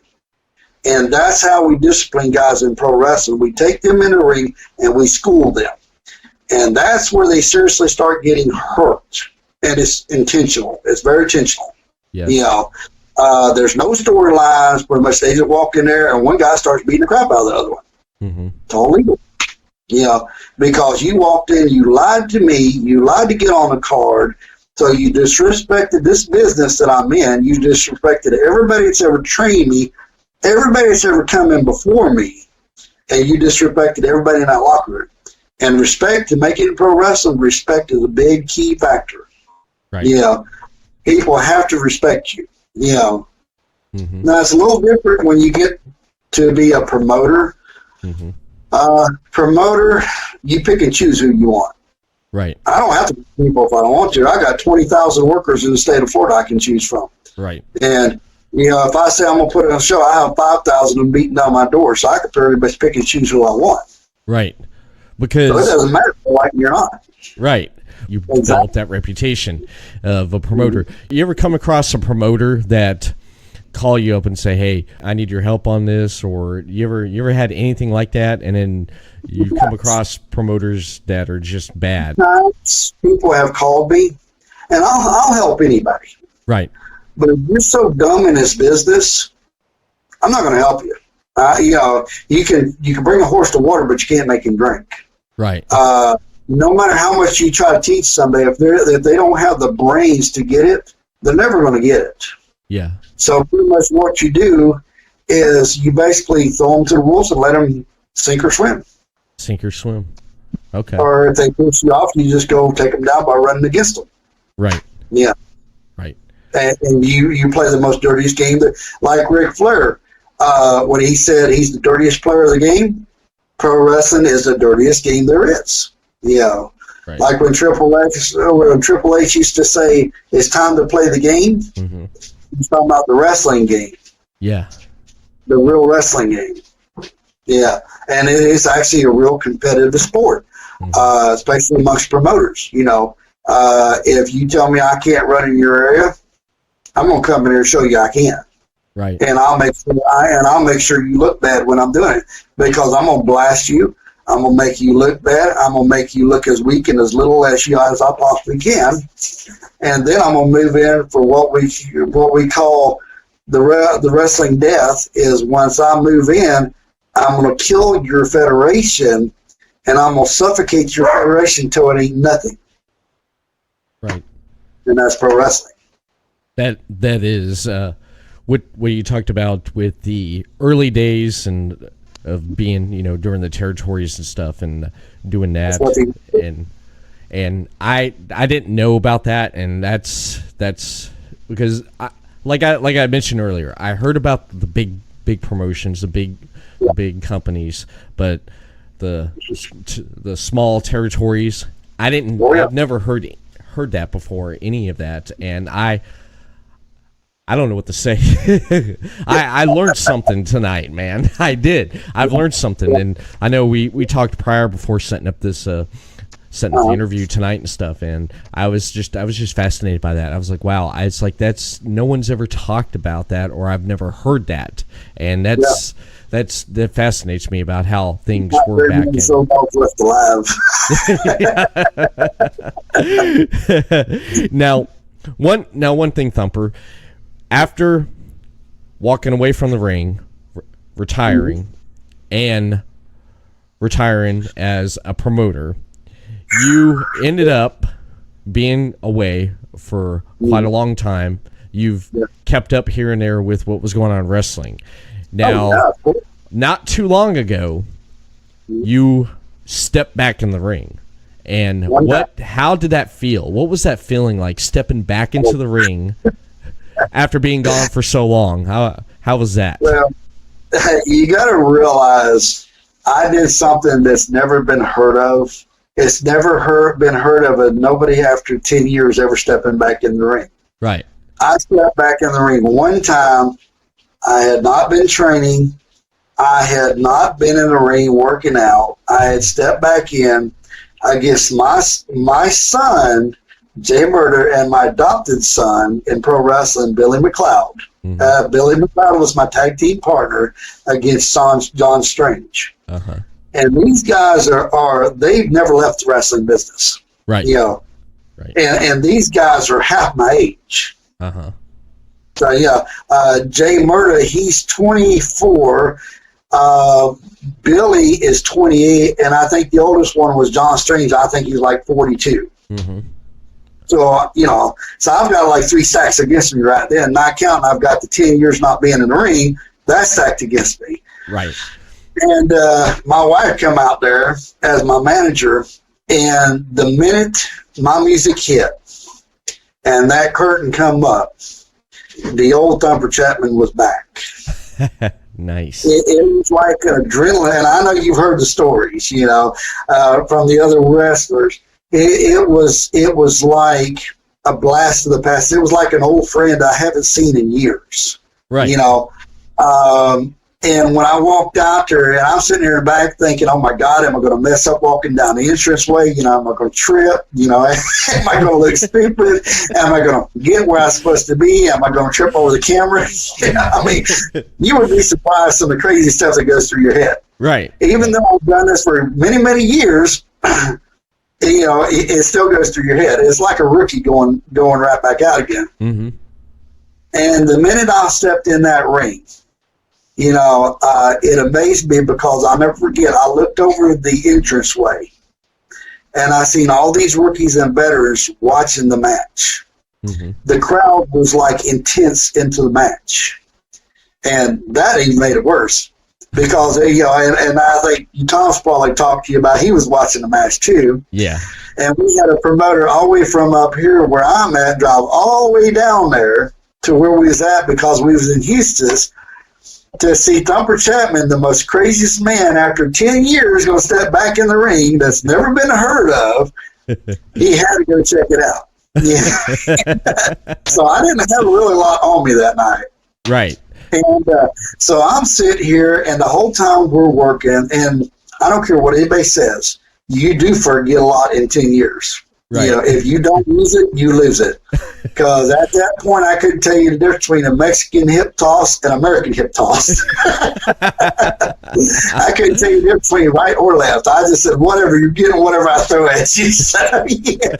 And that's how we discipline guys in pro wrestling. We take them in the ring and we school them. And that's where they seriously start getting hurt. And it's intentional. It's very intentional. Yes. There's no storylines. Pretty much they just walk in there and one guy starts beating the crap out of the other one. Mm-hmm. It's all legal. Because you walked in, you lied to me, you lied to get on the card, so you disrespected this business that I'm in, you disrespected everybody that's ever trained me, everybody that's ever come in before me, and you disrespected everybody in that locker room. And respect, to make it in pro wrestling, respect is a big key factor. Right. People have to respect you. Mm-hmm. Now, it's a little different when you get to be a promoter. Mm-hmm. Promoter, you pick and choose who you want. Right. I don't have to pick people if I don't want to. I got 20,000 workers in the state of Florida I can choose from. Right. And You know, if I say I'm going to put on a show, I have 5,000 of them beating down my door, so I can pretty much pick and choose who I want. Right. Because so it doesn't matter if I like me or not. Right. You develop that reputation of a promoter. You ever come across a promoter that call you up and say, "Hey, I need your help on this," or you ever had anything like that, and then you come across promoters that are just bad? People have called me, and I'll help anybody. Right. But if you're so dumb in this business, I'm not going to help you. You know, you can bring a horse to water, but you can't make him drink. Right. No matter how much you try to teach somebody, if they don't have the brains to get it, they're never going to get it. Yeah. So pretty much what you do is you basically throw them to the wolves and let them sink or swim. Sink or swim. Okay. Or if they push you off, you just go take them down by running against them. Right. Yeah. Right. And you play the most dirtiest game. Like Ric Flair, when he said he's the dirtiest player of the game, pro wrestling is the dirtiest game there is. You know, right. Like when Triple H used to say, "It's time to play the game." Mm-hmm. He's talking about the wrestling game. Yeah. The real wrestling game. Yeah, and it is actually a real competitive sport, especially amongst promoters. You know, if you tell me I can't run in your area, I'm gonna come in here and show you I can. Right. And I'll make sure you look bad when I'm doing it, because I'm gonna blast you. I'm gonna make you look bad. I'm gonna make you look as weak and as little as I possibly can, and then I'm gonna move in for what we call the wrestling death. Is once I move in, I'm gonna kill your federation, and I'm gonna suffocate your federation till it ain't nothing. Right. And that's pro wrestling. That is what you talked about with the early days and of being, you know, during the territories and stuff and doing that, and I didn't know about that, and that's because like I mentioned earlier, I heard about the big promotions, the big companies, but the small territories, I've never heard that before, any of that, and I don't know what to say. I learned something tonight, man. I did. I've learned something, and I know we talked prior before setting up the interview tonight and stuff, and I was just fascinated by that. I was like, wow, it's like no one's ever talked about that, or I've never heard that, and that fascinates me about how things were back in. So left alive. Now, one thing, Thumper. After walking away from the ring, retiring as a promoter, you ended up being away for quite a long time. You've kept up here and there with what was going on in wrestling. Now, not too long ago, you stepped back in the ring. And how did that feel? What was that feeling like, stepping back into the ring after being gone for so long? How was that? Well, you got to realize I did something that's never been heard of. It's never been heard of, and nobody after 10 years ever stepping back in the ring. Right. I stepped back in the ring one time. I had not been training. I had not been in the ring working out. I had stepped back in against my son, Jay Murder, and my adopted son in pro wrestling, Billy McLeod. Mm-hmm. Billy McLeod was my tag team partner against John Strange. Uh-huh. And these guys they've never left the wrestling business. Right. You know, right. And these guys are half my age. Uh-huh. So, yeah, Jay Murder, he's 24. Billy is 28, and I think the oldest one was John Strange. I think he's like 42. Mm-hmm. So, you know, I've got like 3 sacks against me right there. Not counting, I've got the 10 years not being in the ring. That's stacked against me. Right. And my wife come out there as my manager, and the minute my music hit and that curtain come up, the old Thumper Chapman was back. Nice. It was like adrenaline, and I know you've heard the stories, you know, from the other wrestlers. It was like a blast of the past. It was like an old friend I haven't seen in years. Right. You know, and when I walked out there, and I'm sitting here in the back thinking, oh my God, am I going to mess up walking down the entranceway? You know, am I going to trip? You know, am I going to look stupid? Am I going to get where I'm supposed to be? Am I going to trip over the camera? You know, I mean, you would be surprised some of the crazy stuff that goes through your head. Right. Even though I've done this for many, many years, you know, it still goes through your head. It's like a rookie going right back out again. Mm-hmm. And the minute I stepped in that ring, you know, it amazed me because I'll never forget, I looked over the entranceway and I seen all these rookies and veterans watching the match. Mm-hmm. The crowd was like intense into the match. And that even made it worse because, you know, and I think Tom's probably talked to you about, he was watching the match too. Yeah. And we had a promoter all the way from up here where I'm at, drive all the way down there to where we was at because we was in Houston to see Thumper Chapman, the most craziest man after 10 years, going to step back in the ring that's never been heard of. He had to go check it out. Yeah. So I didn't have really a lot on me that night. Right. And so I'm sitting here, and the whole time we're working, and I don't care what anybody says, you do forget a lot in 10 years. Right. You know, if you don't use it, you lose it. Because at that point, I couldn't tell you the difference between a Mexican hip toss and American hip toss. I couldn't tell you the difference between right or left. I just said, whatever, you're getting whatever I throw at you. So, yeah.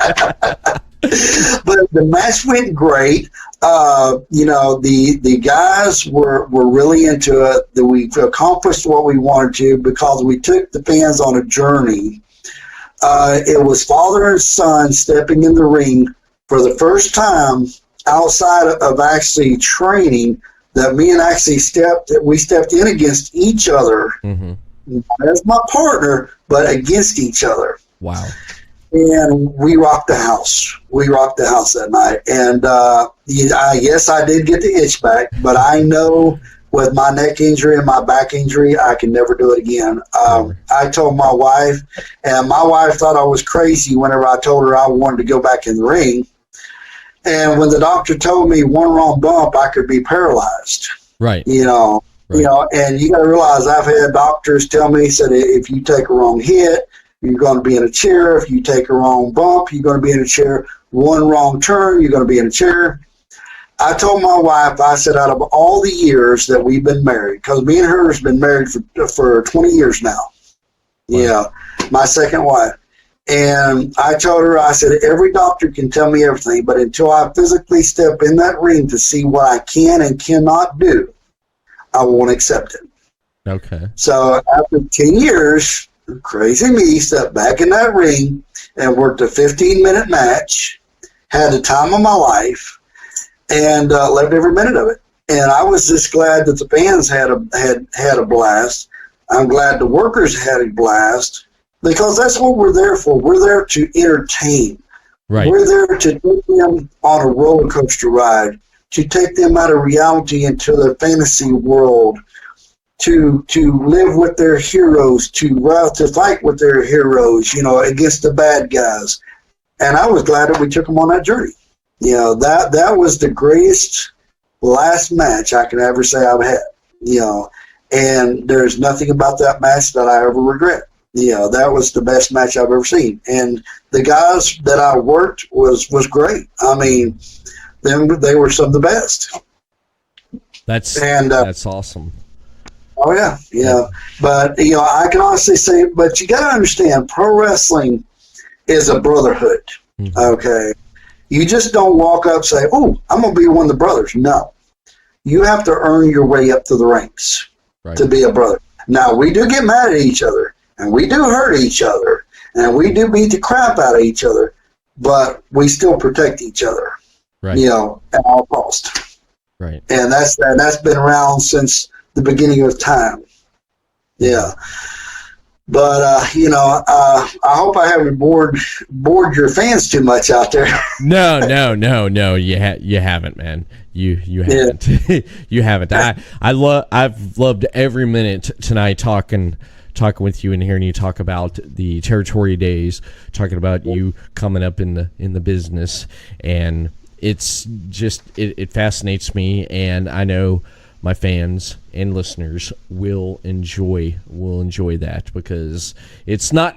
But the match went great. You know, the guys were really into it. That we accomplished what we wanted to because we took the fans on a journey. It was father and son stepping in the ring for the first time outside of actually training that me and actually we stepped in against each other, mm-hmm. not as my partner, but against each other. Wow. And we rocked the house. We rocked the house that night. And yes, I did get the itch back, but I know with my neck injury and my back injury, I can never do it again. I told my wife, and my wife thought I was crazy whenever I told her I wanted to go back in the ring. And when the doctor told me one wrong bump, I could be paralyzed. Right. You know, and you got to realize I've had doctors tell me, said if you take a wrong hit, you're going to be in a chair. If you take a wrong bump, you're going to be in a chair. One wrong turn, you're going to be in a chair. I told my wife, I said, out of all the years that we've been married, because me and her has been married for 20 years now. Wow. Yeah, my second wife. And I told her, I said, every doctor can tell me everything, but until I physically step in that ring to see what I can and cannot do, I won't accept it. Okay. So after 10 years, crazy me stepped back in that ring and worked a 15-minute match, had the time of my life, and loved every minute of it. And I was just glad that the fans had a blast. I'm glad the workers had a blast because that's what we're there for. We're there to entertain. Right. We're there to take them on a roller coaster ride, to take them out of reality into the fantasy world, to live with their heroes, to fight with their heroes, you know, against the bad guys. And I was glad that we took them on that journey. You know, that was the greatest last match I can ever say I've had, you know, and there's nothing about that match that I ever regret. You know, that was the best match I've ever seen. And the guys that I worked was great. I mean, they were some of the best. That's awesome. Oh, yeah, yeah. But, you know, I can honestly say, but you got to understand, pro wrestling is a brotherhood, mm-hmm. Okay? You just don't walk up and say, oh, I'm going to be one of the brothers. No. You have to earn your way up to the ranks to be a brother. Now, we do get mad at each other, and we do hurt each other, and we do beat the crap out of each other, but we still protect each other, you know, at all costs. Right. And that's been around since the beginning of time. Yeah. But, you know, I hope I haven't bored your fans too much out there. No. You haven't, man. You haven't. Yeah. You haven't. I've loved every minute tonight talking with you and hearing you talk about the territory days, talking about you coming up in the business and it's just it fascinates me, and I know my fans and listeners will enjoy that, because it's not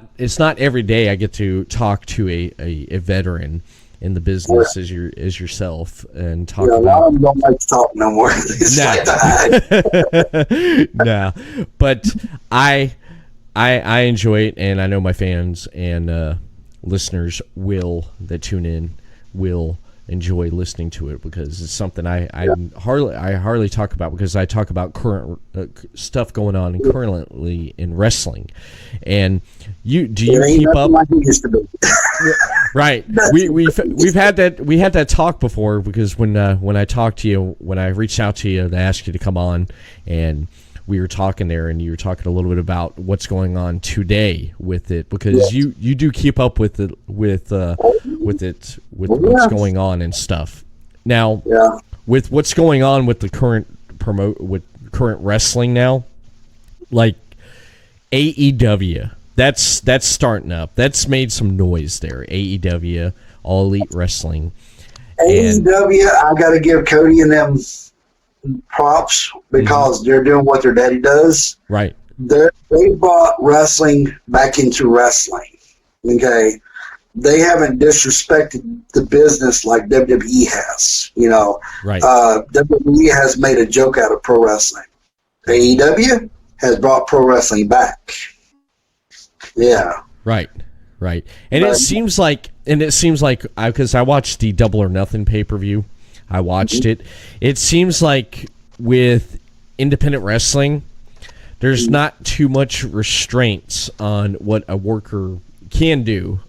every day I get to talk to a veteran in the business as yourself and talk about. A lot of them don't like to talk no more. No, but I enjoy it, and I know my fans and listeners that tune in will enjoy listening to it, because it's something I hardly talk about, because I talk about current stuff going on currently in wrestling. And do you keep up? Like it used to be. Right. We had that talk before, because when I talked to you, when I reached out to you to ask you to come on, and we were talking there, and you were talking a little bit about what's going on today with it, because you do keep up with it with what's going on and stuff. Now, with what's going on with the current wrestling now, like AEW, that's starting up. That's made some noise there. AEW, All Elite Wrestling. AEW, I got to give Cody and them props, because they're doing what their daddy does. Right. They brought wrestling back into wrestling. Okay. They haven't disrespected the business like WWE has. Right. WWE has made a joke out of pro wrestling. AEW has brought pro wrestling back. Yeah. Right. And it seems like because I watched the Double or Nothing pay-per-view. I watched it. It seems like with independent wrestling, there's not too much restraints on what a worker can do,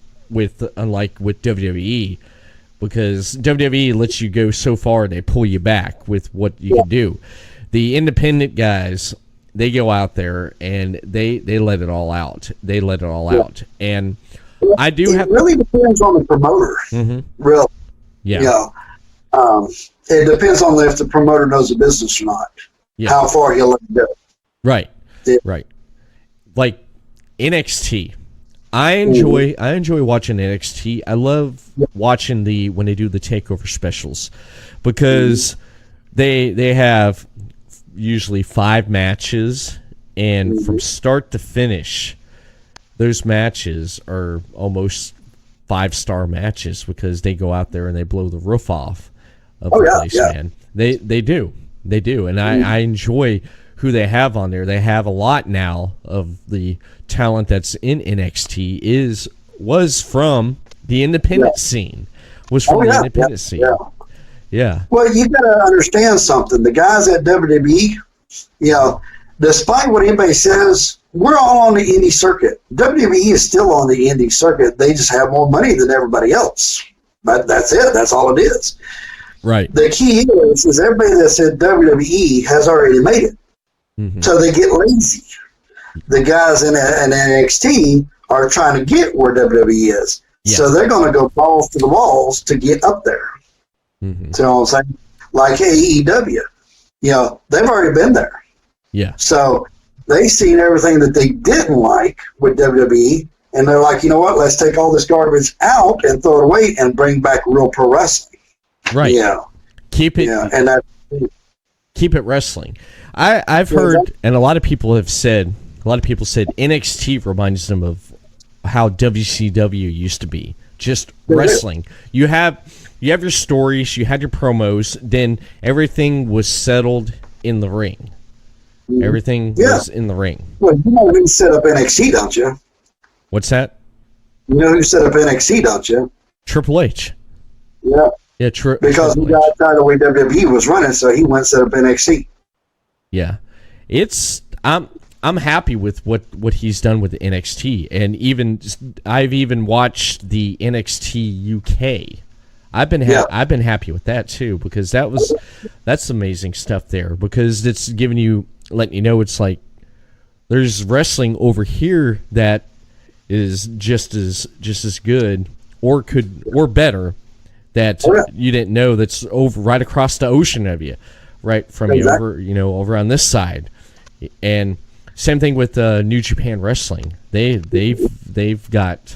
unlike with WWE, because WWE lets you go so far, they pull you back with what you can do. The independent guys, they go out there and they let it all out. And I do it really depends on the promoter. Really. Yeah. It depends on if the promoter knows the business or not. Yeah. How far he'll let it go. Right. Yeah. Right. Like NXT. I enjoy watching NXT. I love watching when they do the takeover specials, because they have usually 5 matches, and from start to finish, those matches are almost 5-star matches, because they go out there and they blow the roof off of the place, man. They do, and I enjoy who they have on there. They have a lot now of the talent that's in NXT was from the independent scene. Scene. Yeah. Well, you got to understand something. The guys at WWE, despite what anybody says, we're all on the indie circuit. WWE is still on the indie circuit. They just have more money than everybody else. But that's it. That's all it is. Right. The key is everybody that's at WWE has already made it. So they get lazy. The guys in NXT are trying to get where WWE is. Yeah. So they're going to go balls to the walls to get up there. So I'm saying? Like AEW. They've already been there. Yeah. So they seen everything that they didn't like with WWE, and they're like, you know what? Let's take all this garbage out and throw it away and bring back real pro wrestling. Right. Yeah. Keep it. Yeah. And keep it wrestling. I've heard, and a lot of people said NXT reminds them of how WCW used to be, just wrestling. You have your stories, you had your promos, then everything was settled in the ring. Everything was in the ring. Well, you know who set up NXT, don't you? What's that? You know who set up NXT, don't you? Triple H. Yeah. Yeah, because he got tired of the way WWE was running, so he went and set up NXT. Yeah, I'm happy with what he's done with the NXT, and I've even watched the NXT UK. I've been happy with that too, because that's amazing stuff there, because it's letting you know it's like there's wrestling over here that is just as good or better that you didn't know, that's over right across the ocean of you. Right from you over on this side, and same thing with New Japan Wrestling. They've got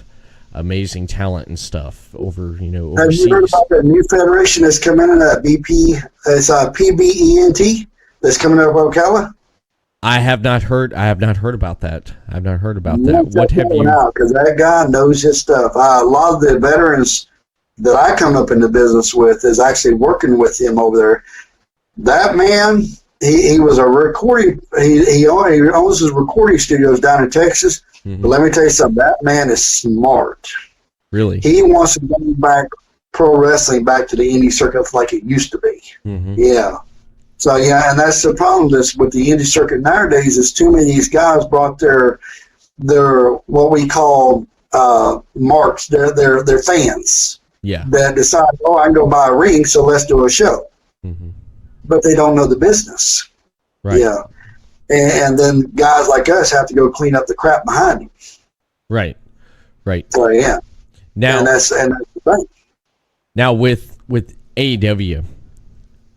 amazing talent and stuff over, Have overseas. you heard about that new federation that's coming in at BP? It's PBENT that's coming out of Ocala. I have not heard about that. I've not heard about that. What have you? Because that guy knows his stuff. A lot of the veterans that I come up in the business with is actually working with him over there. That man, he was a recording. He owns his recording studios down in Texas. Mm-hmm. But let me tell you something. That man is smart. Really? He wants to bring back pro wrestling back to the indie circuit like it used to be. Mm-hmm. Yeah. So yeah, and that's the problem with the indie circuit nowadays is too many of these guys brought their what we call marks, their fans. Yeah. That decide, I can go buy a ring, so let's do a show. Mm-hmm. But they don't know the business. Right. Yeah. And then guys like us have to go clean up the crap behind them. Right. Right. So yeah. Now, and that's the thing. Now with AEW,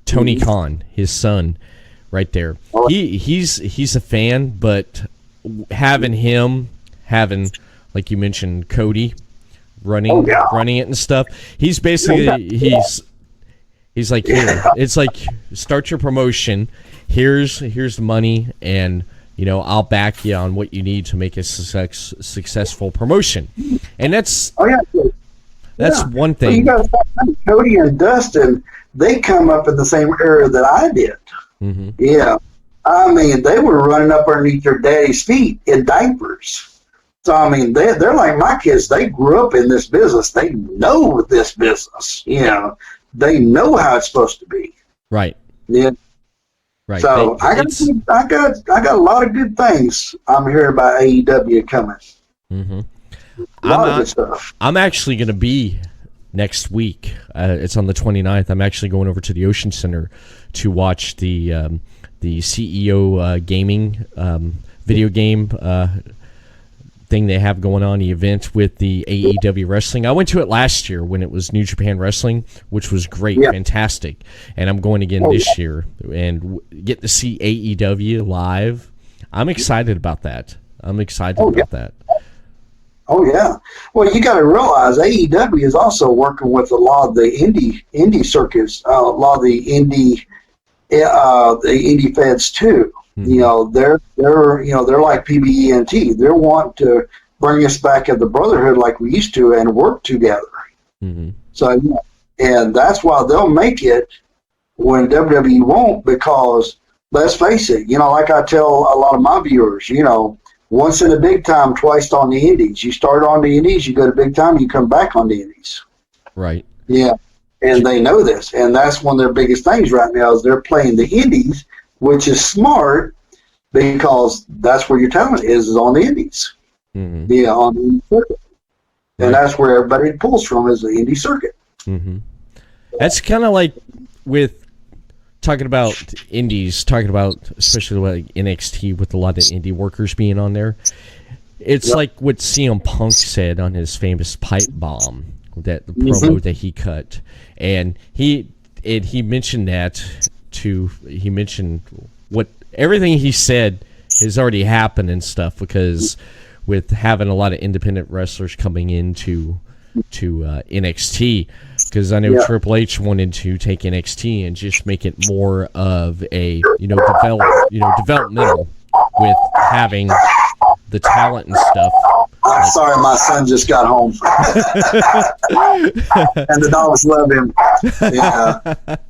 Tony Khan, his son, right there. He's a fan, but having like you mentioned, Cody running it and stuff. He's basically he's like, here. It's like, start your promotion. Here's the money, and I'll back you on what you need to make a successful promotion. And that's one thing. Well, you got Cody and Dustin. They come up in the same era that I did. Mm-hmm. Yeah, I mean, they were running up underneath their daddy's feet in diapers. So I mean, they're like my kids. They grew up in this business. They know this business. They know how it's supposed to be. Right. Yeah. Right. So I got a lot of good things I'm hearing about AEW coming. Mm-hmm. A lot of good stuff. I'm actually going to be next week. It's on the 29th. I'm actually going over to the Ocean Center to watch the CEO gaming video game thing they have going on, the event with the AEW wrestling. I went to it last year when it was New Japan Wrestling, which was great, fantastic. And I'm going again this year and get to see AEW live. I'm excited about that. That. Oh yeah. Well, you got to realize AEW is also working with a lot of the indie circuits, a lot of the indie feds too. Mm-hmm. They're like PBENT. They're wanting to bring us back at the brotherhood like we used to and work together. Mm-hmm. So, and that's why they'll make it when WWE won't, because let's face it, like I tell a lot of my viewers, once in the big time, twice on the indies. You start on the indies, you go to big time, you come back on the indies. Right. Yeah. And they know this. And that's one of their biggest things right now is they're playing the indies, which is smart because that's where your talent is on the indies. Mm-hmm. Yeah, on the indie circuit. And that's where everybody pulls from is the indie circuit. Mm-hmm. That's kind of like with talking about indies, especially like NXT with a lot of indie workers being on there. It's like what CM Punk said on his famous pipe bomb, the promo that he cut, and he mentioned he mentioned what everything he said has already happened and stuff, because with having a lot of independent wrestlers coming into NXT. Because I know Triple H wanted to take NXT and just make it more of a developmental with having the talent and stuff. I'm sorry, my son just got home, and the dogs love him. Yeah,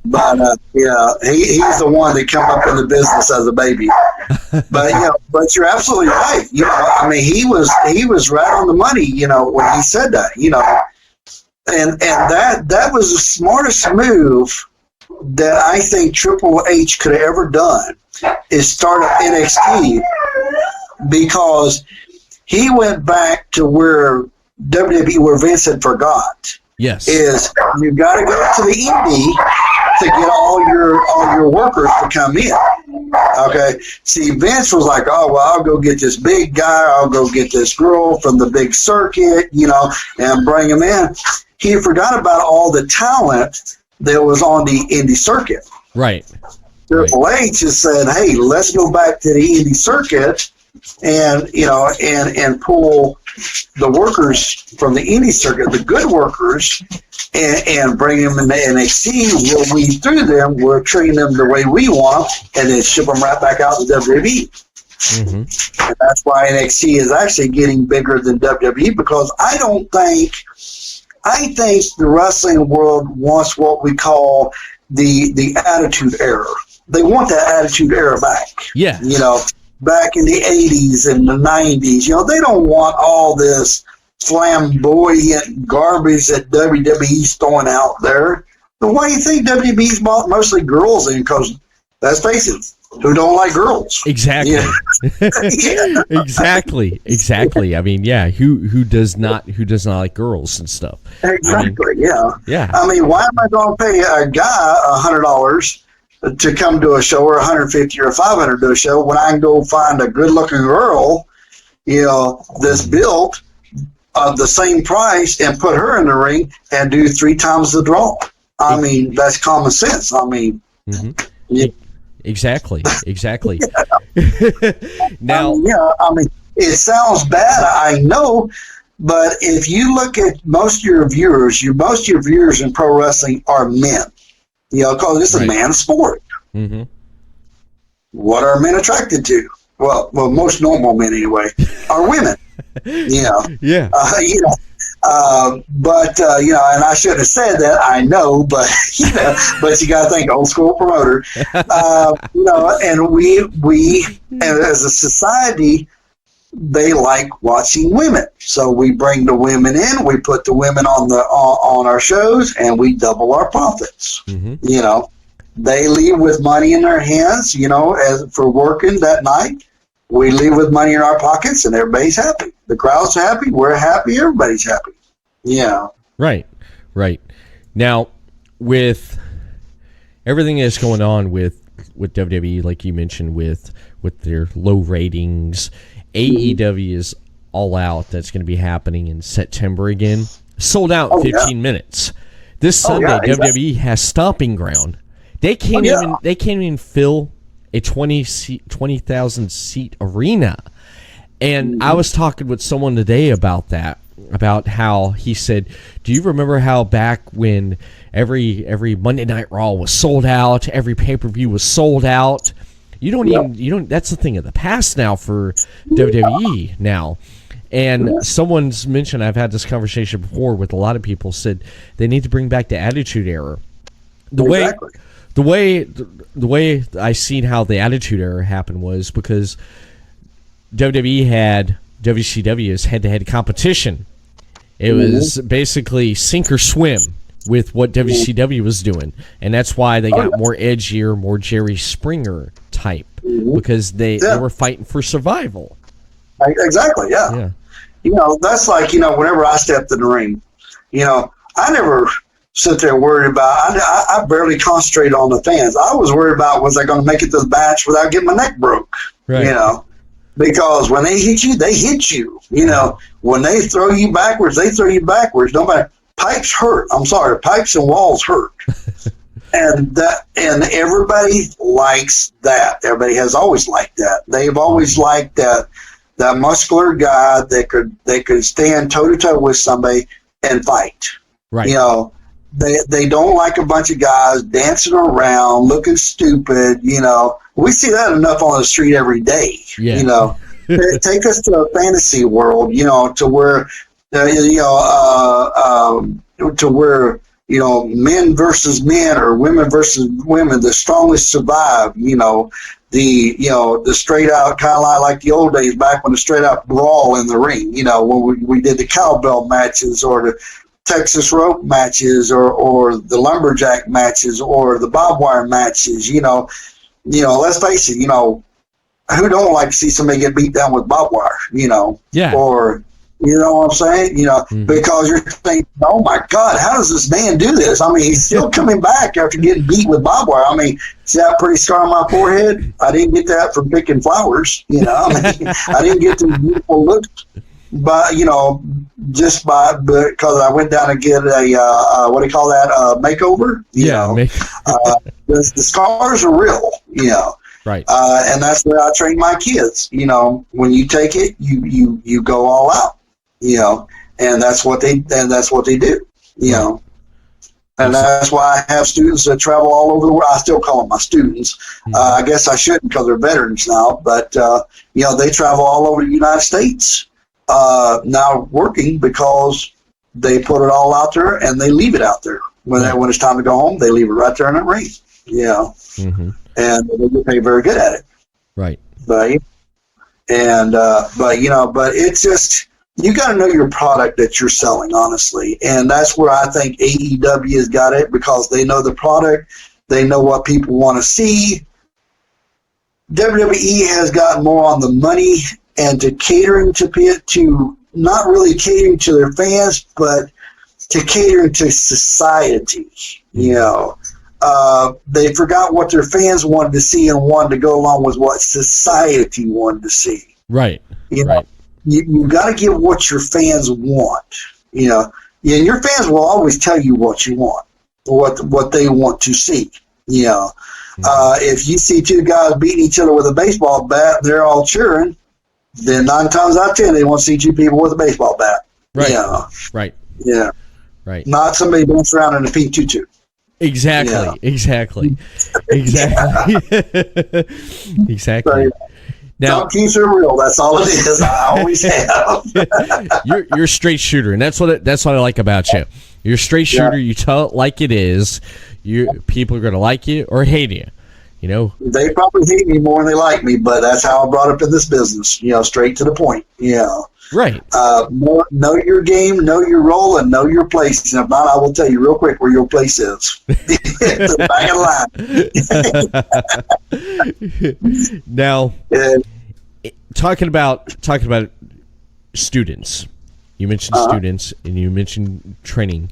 but he's the one that came up in the business as a baby. But you're absolutely right. I mean, he was right on the money. When he said that. And that was the smartest move that I think Triple H could have ever done is start up NXT, because he went back to where WWE, where Vince had forgot. Yes. Is you got to go to the indie to get all your workers to come in. Okay. See, Vince was like, I'll go get this big guy. I'll go get this girl from the big circuit, and bring him in. He forgot about all the talent that was on the indie circuit. Right. Triple H just said, "Hey, let's go back to the indie circuit, and and pull the workers from the indie circuit, the good workers, and bring them in the NXT. We'll weed through them. We'll train them the way we want, and then ship them right back out to WWE. Mm-hmm. And that's why NXT is actually getting bigger than WWE, because I think the wrestling world wants what we call the Attitude Era. They want that Attitude Era back. Yeah. You know, back in the 80s and the 90s. You know, they don't want all this flamboyant garbage that WWE's throwing out there. But why do you think WWE's mostly girls in? Because, let's face it, who don't like girls? Exactly. Yeah. Yeah. Exactly. I mean, yeah, who does not like girls and stuff? Exactly. Yeah. I mean, why am I going to pay a guy $100 to come to a show, or $150 or $500 to a show, when I can go find a good-looking girl, you know, that's built of the same price, and put her in the ring and do 3 times the draw? I mean, that's common sense. I mean, yeah. Exactly. Yeah. Now, I mean, it sounds bad, I know, but if you look at most of your viewers in pro wrestling are men. You know, because it's a man's sport. Mm-hmm. What are men attracted to? Well, most normal men anyway are women. You know. Yeah. But you know, and I shouldn't have said that. I know, but you know, but you got to think old school promoter. You know, and we as a society, they like watching women. So we bring the women in, we put the women on our shows, and we double our profits. Mm-hmm. You know, they leave with money in their hands, you know, as for working that night. We leave with money in our pockets, and everybody's happy. The crowd's happy, we're happy, everybody's happy. Yeah. Right. Now, with everything that's going on with WWE, like you mentioned, with their low ratings, AEW is All Out. That's going to be happening in September again. Sold out in 15 minutes. This Sunday, WWE has Stomping Ground. They can't even fill a 20,000 seat arena. And I was talking with someone today about that, about how he said, do you remember how back when every Monday Night Raw was sold out, every pay-per-view was sold out? You don't that's the thing of the past now for WWE now. And someone's mentioned, I've had this conversation before with a lot of people, said they need to bring back the Attitude Era. The way I seen how the Attitude Era happened was because WWE had WCW's head-to-head competition. It was basically sink or swim with what WCW was doing, and that's why they got more edgier, more Jerry Springer type, because they were fighting for survival. Exactly, yeah. You know, that's like, you know, whenever I stepped in the ring, you know, I never sit there worried about, I barely concentrated on the fans. I was worried about, was I going to make it to the match without getting my neck broke, you know, because when they hit you, they hit you. You know, when they throw you backwards, they throw you backwards. Nobody, pipes hurt. I'm sorry, pipes and walls hurt. And everybody likes that. Everybody has always liked that. They've always liked that muscular guy that could stand toe to toe with somebody and fight. Right. You know, they don't like a bunch of guys dancing around, looking stupid. You know, we see that enough on the street every day. Yeah. You know, take us to a fantasy world. You know, to where to where, you know, men versus men or women versus women, the strongest survive. You know, the straight out, kind of like the old days back when the straight out brawl in the ring. You know, when we did the cowbell matches or the Texas rope matches or the lumberjack matches or the barbed wire matches. You know, let's face it. You know, who don't like to see somebody get beat down with barbed wire? You know, or. You know what I'm saying? You know, because you're thinking, oh my God, how does this man do this? I mean, he's still coming back after getting beat with barbed wire. I mean, see that pretty scar on my forehead? I didn't get that from picking flowers. You know, I mean, I didn't get the beautiful looks, but you know, just because I went down to get a what do you call that? Makeover. You know, the scars are real. You know. Right. And that's where I train my kids. You know, when you take it, you go all out. And that's what they do, And that's why I have students that travel all over the world. I still call them my students. I guess I shouldn't because they're veterans now, but they travel all over the United States now working because they put it all out there and they leave it out there. When it's time to go home, they leave it right there in the ring. And they get paid very good at it. Right. But it's just, you got to know your product that you're selling, honestly. And that's where I think AEW has got it, because they know the product. They know what people want to see. WWE has gotten more on the money and to catering to not really catering to their fans, but to catering to society. They forgot what their fans wanted to see and wanted to go along with what society wanted to see. Right. You got to give what your fans want. And your fans will always tell you what you want, what they want to see. If you see two guys beating each other with a baseball bat, they're all cheering, then 9 times out of 10 they want to see two people with a baseball bat. Right. Right. Yeah. Right. Not somebody dancing around in a pink tutu. Exactly. Exactly. So, now, don't keep it real. That's all it is. I always have. you're a straight shooter, and that's what I like about you. You're a straight shooter. You tell it like it is. People are going to like you or hate you. They probably hate me more than they like me, but that's how I brought up in this business. Straight to the point. Right. Know your game, know your role, and know your place. And if not, I will tell you real quick where your place is. It's the back of the line. Now, talking about students. You mentioned students, and you mentioned training.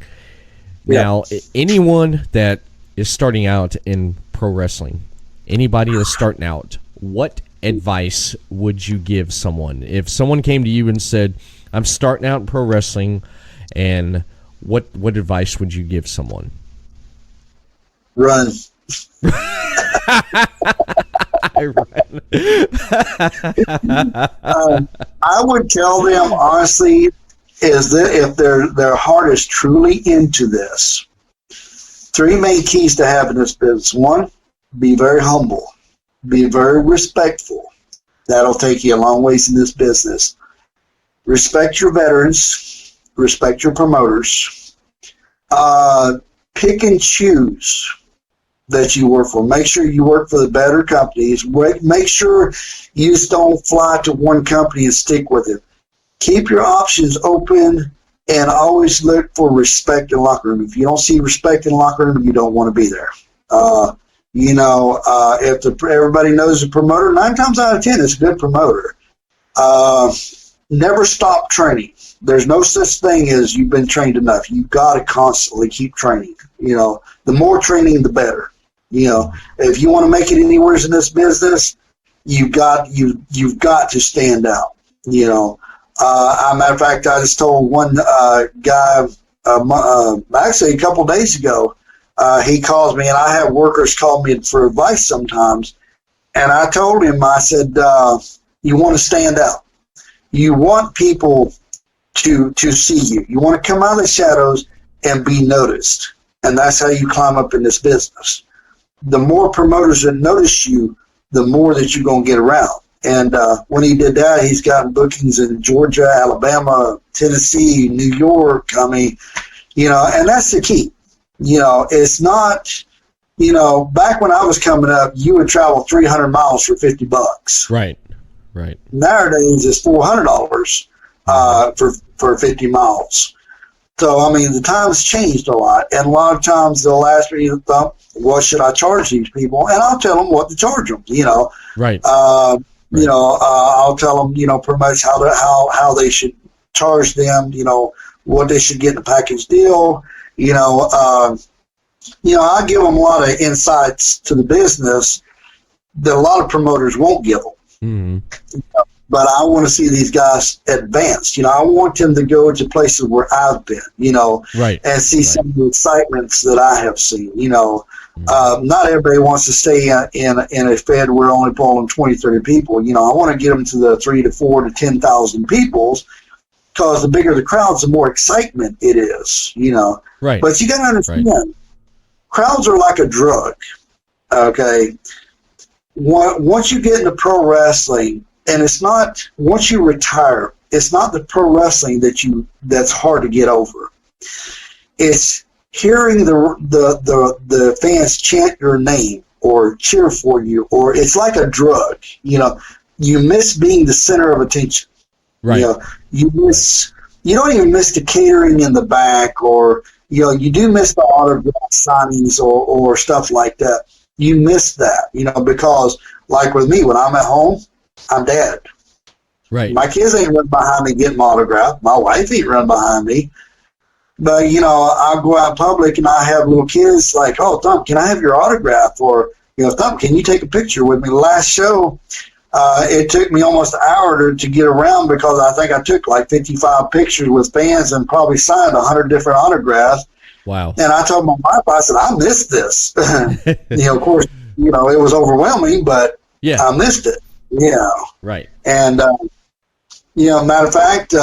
Now, anyone that is starting out in pro wrestling, anybody that's starting out, what advice would you give someone if someone came to you and said, I'm starting out in pro wrestling, and what advice would you give someone? Run. I would tell them honestly is that if their heart is truly into this, 3 main keys to having this business. 1, be very humble. Be very respectful. That'll take you a long ways in this business. Respect your veterans. Respect your promoters. Pick and choose that you work for. Make sure you work for the better companies. Make sure you don't fly to one company and stick with it. Keep your options open and always look for respect in the locker room. If you don't see respect in the locker room, you don't want to be there. If everybody knows the promoter, 9 times out of 10, it's a good promoter. Never stop training. There's no such thing as you've been trained enough. You've got to constantly keep training. The more training, the better. If you want to make it anywhere in this business, you've got to stand out. Matter of fact, I just told one guy actually a couple days ago. He calls me, and I have workers call me for advice sometimes. And I told him, I said, you want to stand out. You want people to see you. You want to come out of the shadows and be noticed. And that's how you climb up in this business. The more promoters that notice you, the more that you're going to get around. And when he did that, he's gotten bookings in Georgia, Alabama, Tennessee, New York. I mean, and that's the key. It's not, back when I was coming up, you would travel 300 miles for $50. Right. Nowadays, it's $400 for 50 miles. So, I mean, the times changed a lot. And a lot of times they'll ask me, what should I charge these people? And I'll tell them what to charge them, Right. I'll tell them, pretty much how they should charge them, what they should get in a package deal. I give them a lot of insights to the business that a lot of promoters won't give them. Mm-hmm. But I want to see these guys advance. I want them to go to places where I've been, right. and see some of the excitements that I have seen. Not everybody wants to stay in a Fed where only pulling 20, 30 people. I want to get them to the 3 to 4 to 10,000 people. because the bigger the crowds, the more excitement it is, you know. Right. But you got to understand, crowds are like a drug. Okay. Once you get into pro wrestling, and it's not, once you retire, it's not the pro wrestling that's hard to get over. It's hearing the fans chant your name or cheer for you, or it's like a drug. You know, you miss being the center of attention. Right. You know, you don't even miss the catering in the back, or, you know, you do miss the autograph signings or stuff like that. You miss that, you know, because like with me, when I'm at home, I'm dead. Right. My kids ain't running behind me getting my autograph. My wife ain't running behind me. But, you know, I'll go out in public and I have little kids like, oh, Thump, can I have your autograph? Or, you know, Thump, can you take a picture with me? Last show, it took me almost an hour to get around because I think I took like 55 pictures with fans and probably signed 100 different autographs. Wow. And I told my wife, I said, I missed this. You know, of course, you know, it was overwhelming, but I missed it. You know. Right. And, you know, matter of fact,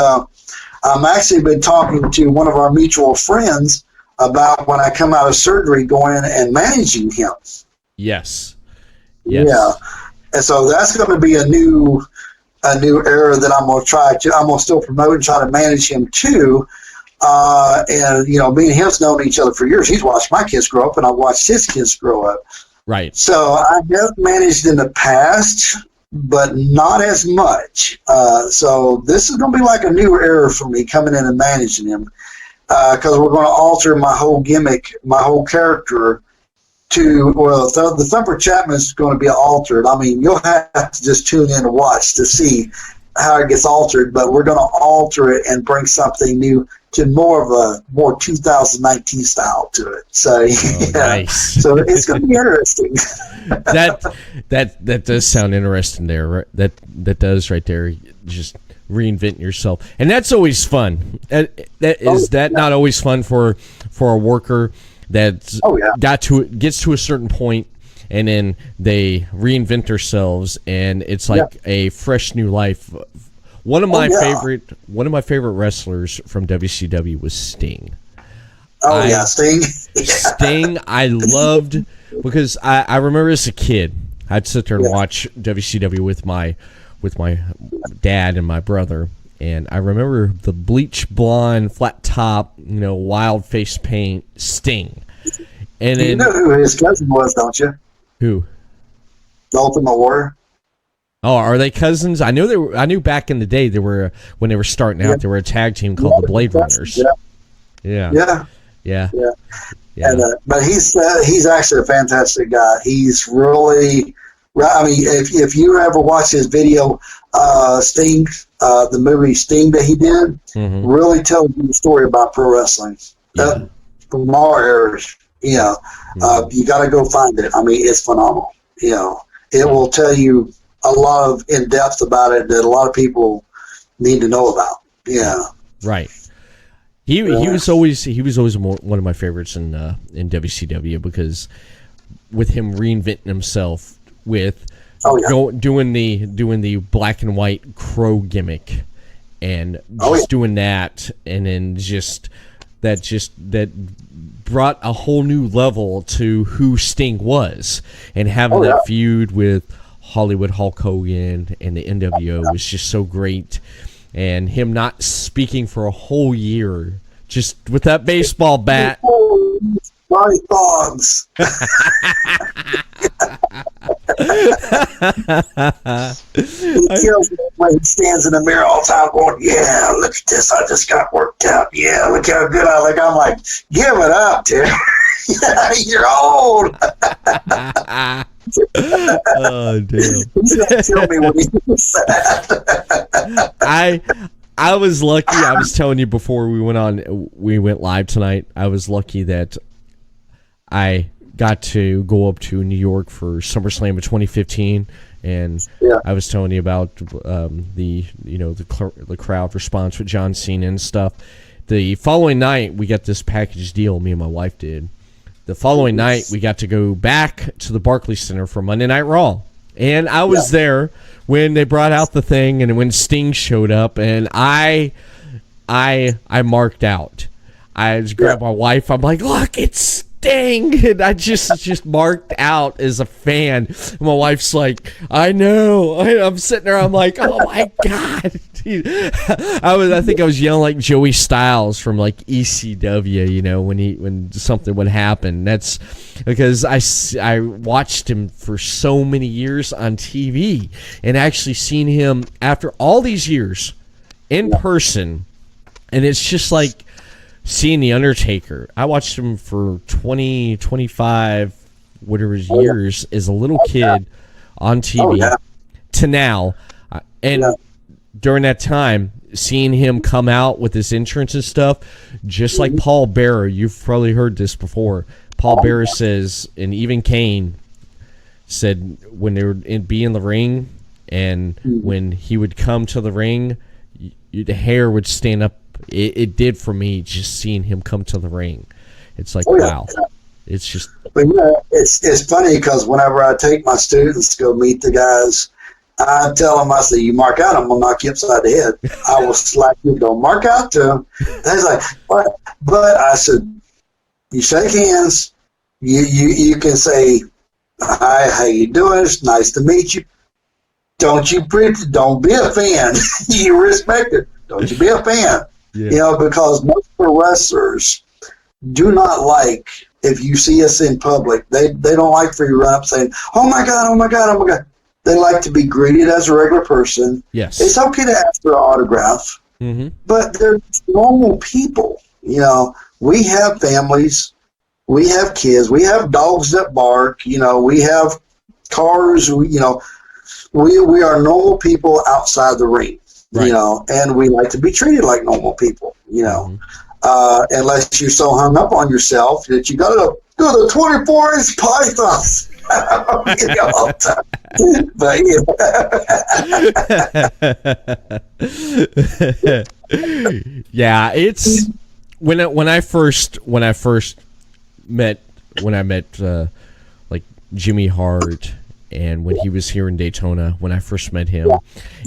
I'm actually been talking to one of our mutual friends about when I come out of surgery going in and managing him. Yes. Yeah. And so that's going to be a new era that I'm going to still promote and try to manage him too. And, you know, me and him's known each other for years. He's watched my kids grow up and I've watched his kids grow up. Right. So I have managed in the past, but not as much. So this is going to be like a new era for me coming in and managing him, because we're going to alter my whole gimmick, my whole character to, well, the Thumper Chapman is going to be altered. I mean, you'll have to just tune in and watch to see how it gets altered, but we're going to alter it and bring something new to more of a more 2019 style to it. So nice. So it's going to be interesting. that does sound interesting there. Right? That does right there. Just reinventing yourself, and that's always fun. That not always fun for a worker that gets to a certain point, and then they reinvent themselves, and it's like a fresh new life. One of my favorite wrestlers from WCW was Sting. Sting. Sting, I loved because I remember as a kid, I'd sit there and watch WCW with my dad and my brother, and I remember the bleach blonde, flat top, you know, wild face paint Sting. And you know who his cousin was, don't you? Who? The Ultimate Warrior. Oh, are they cousins? I knew back in the day they were, when they were starting out, they were a tag team called the Blade Runners. Yeah. And, but he's actually a fantastic guy. He's really, I mean, if you ever watch his video, Sting, the movie Sting that he did, really tells you the story about pro wrestling. From all eras, you know, you got to go find it. I mean, it's phenomenal. You know, it will tell you a lot of in depth about it that a lot of people need to know about. Yeah. Right. He was always one of my favorites in WCW, because with him reinventing himself with doing the black and white crow gimmick and doing that, and then that brought a whole new level to who Sting was, and having that feud with Hollywood Hulk Hogan and the NWO was just so great. And him not speaking for a whole year, just with that baseball bat. My thongs. He kills me when he stands in the mirror all the time going, yeah, look at this, I just got worked out. Yeah, look how good I look. I'm like, give it up, dude. You're old. Oh, damn. He's going to kill me when he does that. I was lucky. I was telling you before we went live tonight, I was lucky that I got to go up to New York for SummerSlam of 2015, and I was telling you about the crowd response with John Cena and stuff. The following night, we got this package deal. Me and my wife did. The following night, we got to go back to the Barclays Center for Monday Night Raw, and I was there when they brought out the thing, and when Sting showed up, and I I marked out. I just grabbed my wife. I'm like, look, it's Sting, and I just marked out as a fan. And my wife's like, I know. I'm sitting there. I'm like, oh my god. I think I was yelling like Joey Styles from like ECW, you know, when something would happen. That's because I watched him for so many years on TV, and actually seen him after all these years in person, and it's just like seeing The Undertaker. I watched him for 20, 25, whatever years as a little kid on TV to now. And during that time, seeing him come out with his entrance and stuff, just like Paul Bearer, you've probably heard this before. Paul Bearer says, and even Kane said, when they would be in the ring, and when he would come to the ring, the hair would stand up. It did for me just seeing him come to the ring. It's like, wow. It's just. But it's funny because whenever I take my students to go meet the guys, I tell them, I say, you mark out, I'm going to knock you upside the head. I will slap you, don't mark out to them. They're like, what? But I said, you shake hands, you can say, hi, how you doing? It's nice to meet you. Don't be a fan. You respect it. Don't you be a fan. Yeah. You know, because most pro wrestlers do not like, if you see us in public, they don't like for you to run up saying, oh my God, oh my God, oh my God. They like to be greeted as a regular person. Yes. It's okay to ask for an autograph, but they're normal people. You know, we have families, we have kids, we have dogs that bark, you know, we have cars, we are normal people outside the ring. Right. You know, and we like to be treated like normal people, you know, unless you're so hung up on yourself that you got to do the 24-inch pythons. You know, all the time. But, yeah, it's when I first met like Jimmy Hart. And when he was here in Daytona, when I first met him,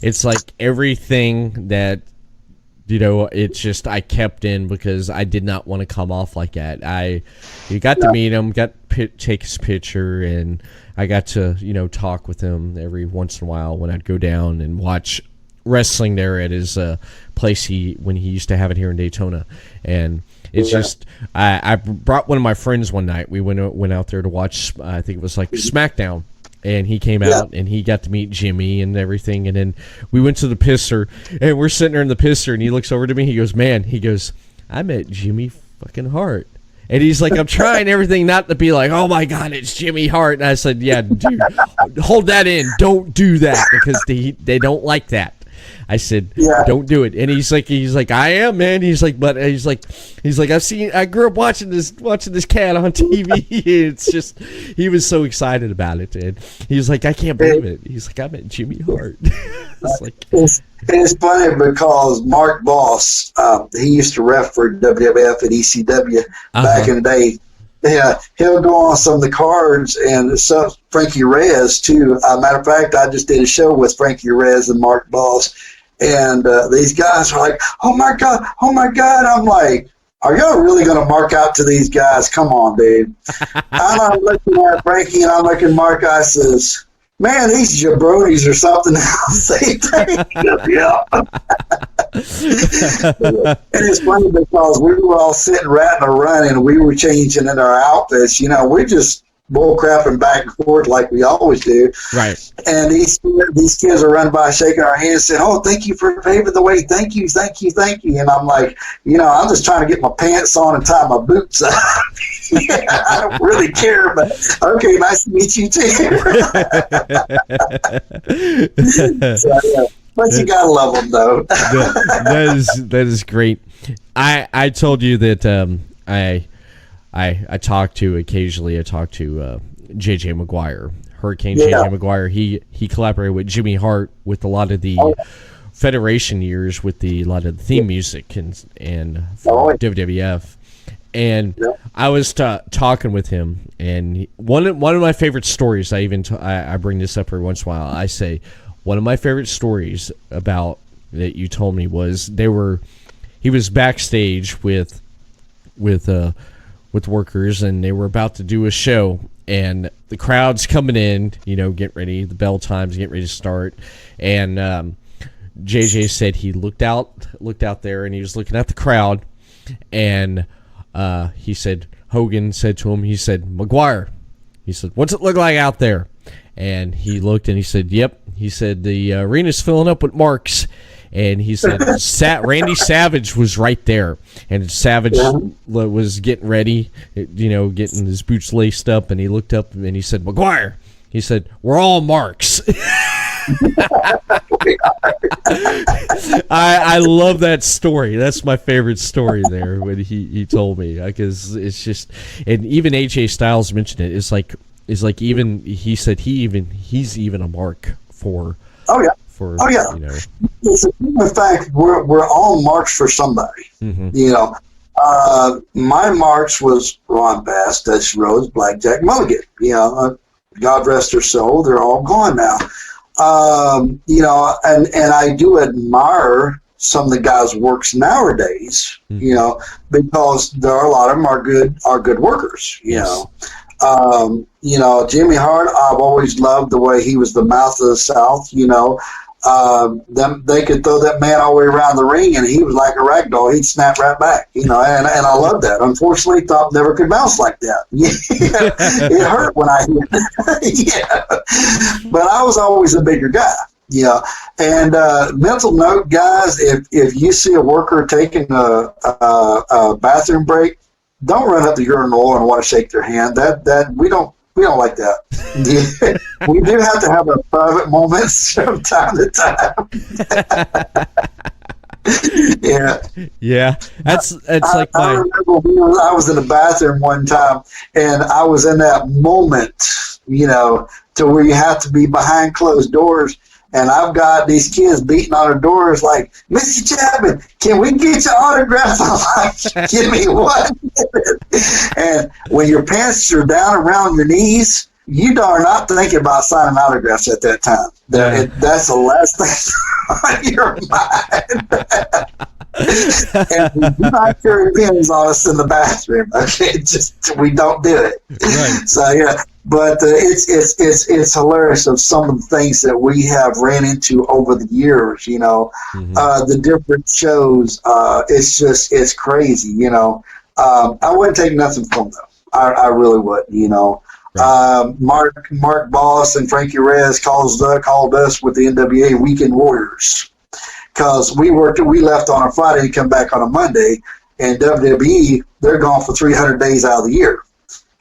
it's like everything that, you know, it's just I kept in because I did not want to come off like that. You got to meet him, take his picture, and I got to, you know, talk with him every once in a while when I'd go down and watch wrestling there at his place when he used to have it here in Daytona. And it's just I brought one of my friends one night. We went out there to watch, I think it was like SmackDown. And he came out, and he got to meet Jimmy and everything. And then we went to the pisser, and we're sitting there in the pisser, and he looks over to me. He goes, man, I met Jimmy fucking Hart. And he's like, I'm trying everything not to be like, oh, my God, it's Jimmy Hart. And I said, yeah, dude, hold that in. Don't do that because they don't like that. I said, don't do it. And he's like, I am, man. He's like, I grew up watching this cat on TV. It's just, he was so excited about it. And he was like, I can't believe it. He's like, I met Jimmy Hart. It's funny because Mark Boss, he used to ref for WWF and ECW back in the day. Yeah, he'll go on some of the cards, and so Frankie Reyes too. Matter of fact, I just did a show with Frankie Reyes and Mark Boss, and these guys are like, "Oh my God, oh my God!" I'm like, "Are y'all really going to mark out to these guys? Come on, dude!" I'm looking at Frankie, and I'm looking at Mark. I says, "Man, these jabronis or something else." Yeah. And it's funny because we were all sitting ratting or running, and we were changing in our outfits. You know, we just bull crapping back and forth like we always do. Right. And these kids are running by, shaking our hands, saying, "Oh, thank you for paving the way. Thank you, thank you, thank you." And I'm like, you know, I'm just trying to get my pants on and tie my boots up. I don't really care, but okay, nice to meet you too. But you gotta love them, though. that is great. I told you that I talk to JJ McGuire, Hurricane JJ McGuire. He collaborated with Jimmy Hart with a lot of the Federation years with a lot of the theme music and for WWF. And I was talking with him, and one of my favorite stories. I bring this up every once in a while. I say, one of my favorite stories about that you told me was he was backstage with workers, and they were about to do a show, and the crowd's coming in, get ready, the bell times, get ready to start, and JJ said he looked out there, and he was looking at the crowd, and he said, Hogan said to him, he said, McGuire, he said, what's it look like out there? And he looked, and he said, yep, he said, the arena's filling up with marks. And he said, Randy Savage was right there. And Savage was getting ready, getting his boots laced up. And he looked up and he said, McGuire. He said, we're all marks. I love that story. That's my favorite story there when he told me. Because it's just, and even AJ Styles mentioned it. It's like even, he said he's even a mark for. Oh, yeah. In fact, we're all marks for somebody. My marks was Ron Bass, Dutch Rhodes, Blackjack Mulligan. God rest their soul, they're all gone now. And I do admire some of the guys' works nowadays. Because there are a lot of them are good workers. Yes. Jimmy Hart, I've always loved the way he was the mouth of the South. They could throw that man all the way around the ring, and he was like a rag doll. He'd snap right back, and I love that. Unfortunately, Thump never could bounce like that. It hurt when I hit it. But I was always a bigger guy. And mental note, guys, if you see a worker taking a bathroom break, don't run up the urinal and want to shake their hand. That we don't like that. We do have to have a private moment from time to time. Yeah. I remember I was in the bathroom one time, and I was in that moment, to where you have to be behind closed doors. And I've got these kids beating on their doors like, Mr. Chapman, can we get your autograph? I'm like, give me 1 minute. And when your pants are down around your knees, you are not thinking about signing autographs at that time. That's the last thing on your mind. And we do not carry pins on us in the bathroom. Okay, we don't do it. Right. So yeah, but it's hilarious of some of the things that we have ran into over the years. The different shows. It's crazy. I wouldn't take nothing from them. I really would. Right. Mark Boss and Frankie Reyes called us with the NWA Weekend Warriors. Because we left on a Friday and come back on a Monday, and WWE, they're gone for 300 days out of the year.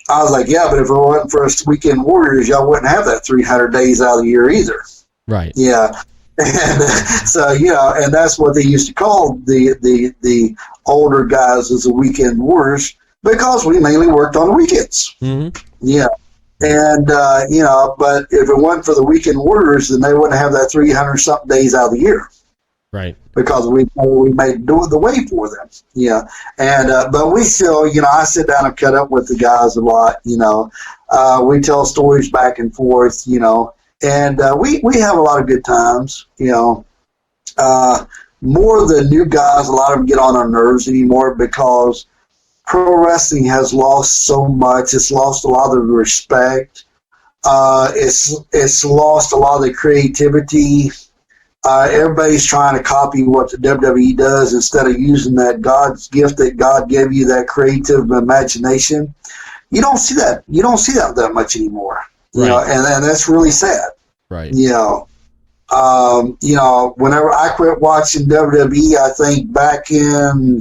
I was like, yeah, but if it wasn't for us Weekend Warriors, y'all wouldn't have that 300 days out of the year either. Right. Yeah. And so, and that's what they used to call the older guys as the Weekend Warriors, because we mainly worked on the weekends. Mm-hmm. Yeah. And, but if it wasn't for the Weekend Warriors, then they wouldn't have that 300-something days out of the year. Right. Because we made the way for them. Yeah. And, but we still, I sit down and cut up with the guys a lot, we tell stories back and forth, and we have a lot of good times, more of the new guys, a lot of them get on our nerves anymore because pro wrestling has lost so much. It's lost a lot of the respect. It's lost a lot of the creativity. Everybody's trying to copy what the WWE does instead of using that God's gift that God gave you, that creative imagination. You don't see that. You don't see that much anymore. Right. And that's really sad. Right. Whenever I quit watching WWE, I think back in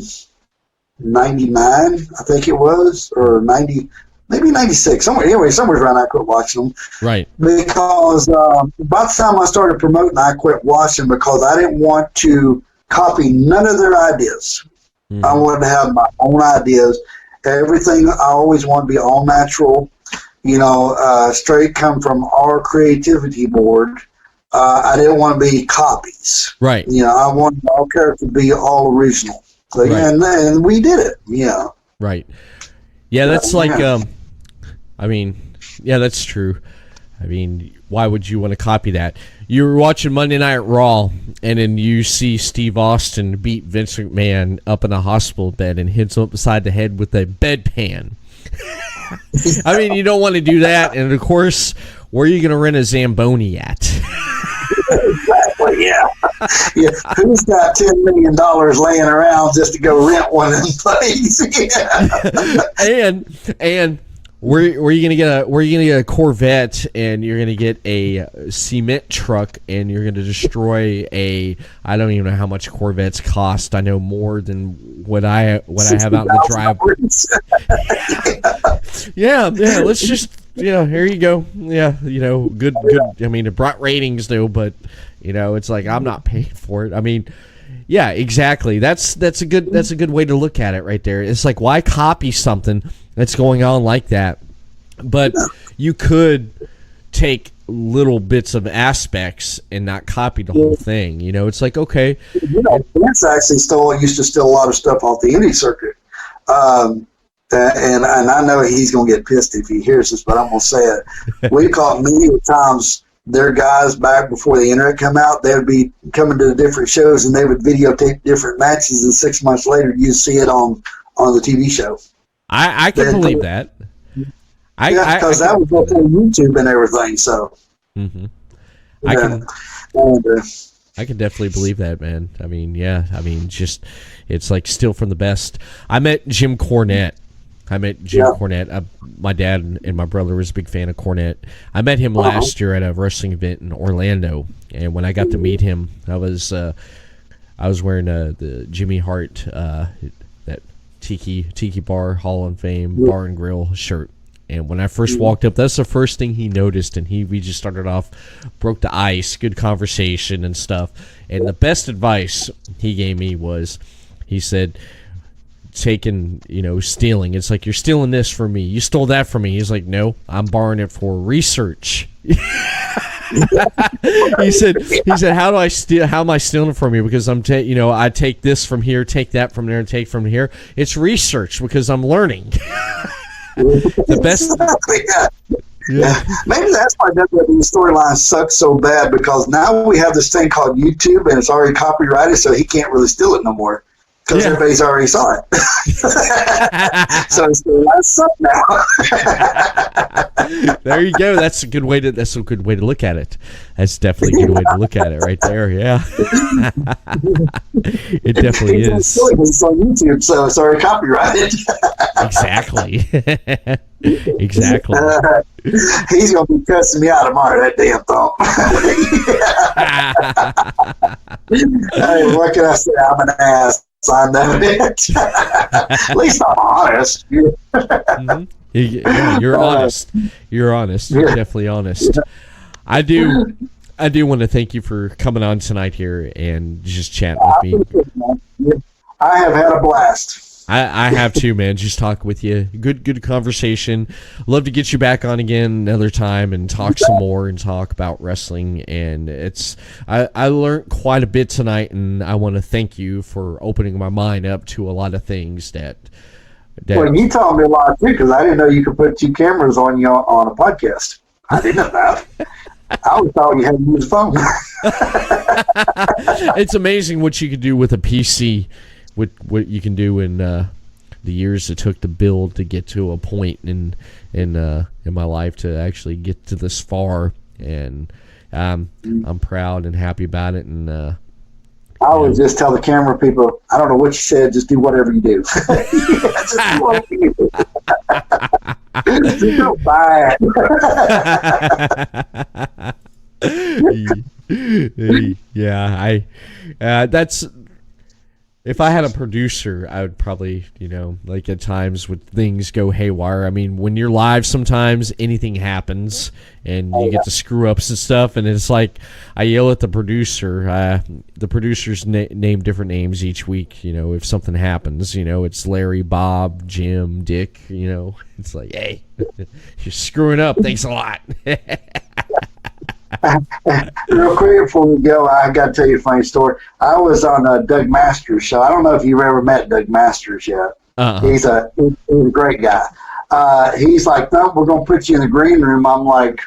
99, I think it was, or 90, maybe 96, somewhere around I quit watching them. Right. Because about the time I started promoting, I quit watching because I didn't want to copy none of their ideas. Mm-hmm. I wanted to have my own ideas. Everything, I always want to be all natural, straight come from our creativity board. I didn't want to be copies. Right. I wanted our character to be all original. So, right. And we did it. Yeah. Right. Yeah, that's like, that's true. I mean, why would you want to copy that? you were watching Monday Night Raw, and then you see Steve Austin beat Vince McMahon up in a hospital bed and hits him upside the head with a bedpan. I mean, you don't want to do that, and of course, where are you going to rent a Zamboni at? Exactly, yeah. Yeah. Who's got $10 million laying around just to go rent one in place? Yeah. And where are you gonna get a Corvette, and you're gonna get a cement truck, and you're gonna destroy I don't even know how much Corvettes cost. I know more than what I have out in the drive. Yeah. Let's just here you go. Yeah, good. I mean, it brought ratings though, but it's like I'm not paying for it. I mean, yeah, exactly. That's a good way to look at it right there. It's like, why copy something that's going on like that? But you could take little bits of aspects and not copy the whole thing. It's like, okay. Vince actually used to steal a lot of stuff off the indie circuit. And I know he's going to get pissed if he hears this, but I'm going to say it. We caught many times their guys back before the internet come out. They would be coming to the different shows, and they would videotape different matches, and 6 months later you'd see it on the TV show. I can believe that. Because that was before YouTube and everything. So, I can definitely believe that, man. I mean, just it's like still from the best. I met Jim Cornette. My dad and my brother was a big fan of Cornette. I met him last year at a wrestling event in Orlando, and when I got to meet him, I was wearing the Jimmy Hart that Tiki Bar Hall of Fame Bar and Grill shirt. And when I first walked up, that's the first thing he noticed, and we just started off, broke the ice, good conversation and stuff. And the best advice he gave me was, he said, stealing. It's like, you're stealing this from me. You stole that from me. He's like, no, I'm borrowing it for research. He said, how am I stealing it from you? Because I take this from here, take that from there, and take from here. It's research because I'm learning. The best. Yeah. Maybe that's why WWE storyline sucks so bad, because now we have this thing called YouTube, and it's already copyrighted, so he can't really steal it no more because everybody's already saw it. So that's something now. There you go. That's a good way to look at it. That's definitely a good way to look at it right there. Yeah. It definitely is. It's on YouTube, so it's already copyrighted. Exactly. Exactly. He's going to be cussing me out tomorrow, that damn thump. Hey, what can I say? I'm an ass. I know it. At least I'm honest. You're honest. You're honest. You're definitely honest. I do want to thank you for coming on tonight here and just chatting with me. I have had a blast. I have too, man. Just talk with you. Good conversation. Love to get you back on again another time and talk some more and talk about wrestling. And I learned quite a bit tonight, and I want to thank you for opening my mind up to a lot of things that well, you taught me a lot too, because I didn't know you could put 2 cameras on you on a podcast. I didn't know that. I always thought you had to use a phone. It's amazing what you can do with a PC. What you can do in the years it took to build to get to a point in my life to actually get to this far, and I'm proud and happy about it. And I always just tell the camera people, I don't know what you said, just do whatever you do. Just do whatever you do. Just do fine. Yeah, that's. If I had a producer, I would probably, like at times when things go haywire. I mean, when you're live, sometimes anything happens and you get the screw ups and stuff. And it's like I yell at the producer. The producers name different names each week. If something happens, it's Larry, Bob, Jim, Dick. It's like, hey, you're screwing up. Thanks a lot. Real quick before we go, I got to tell you a funny story. I was on Doug Masters' show. I don't know if you've ever met Doug Masters yet. He's a great guy. He's like, no, we're going to put you in the green room. I'm like,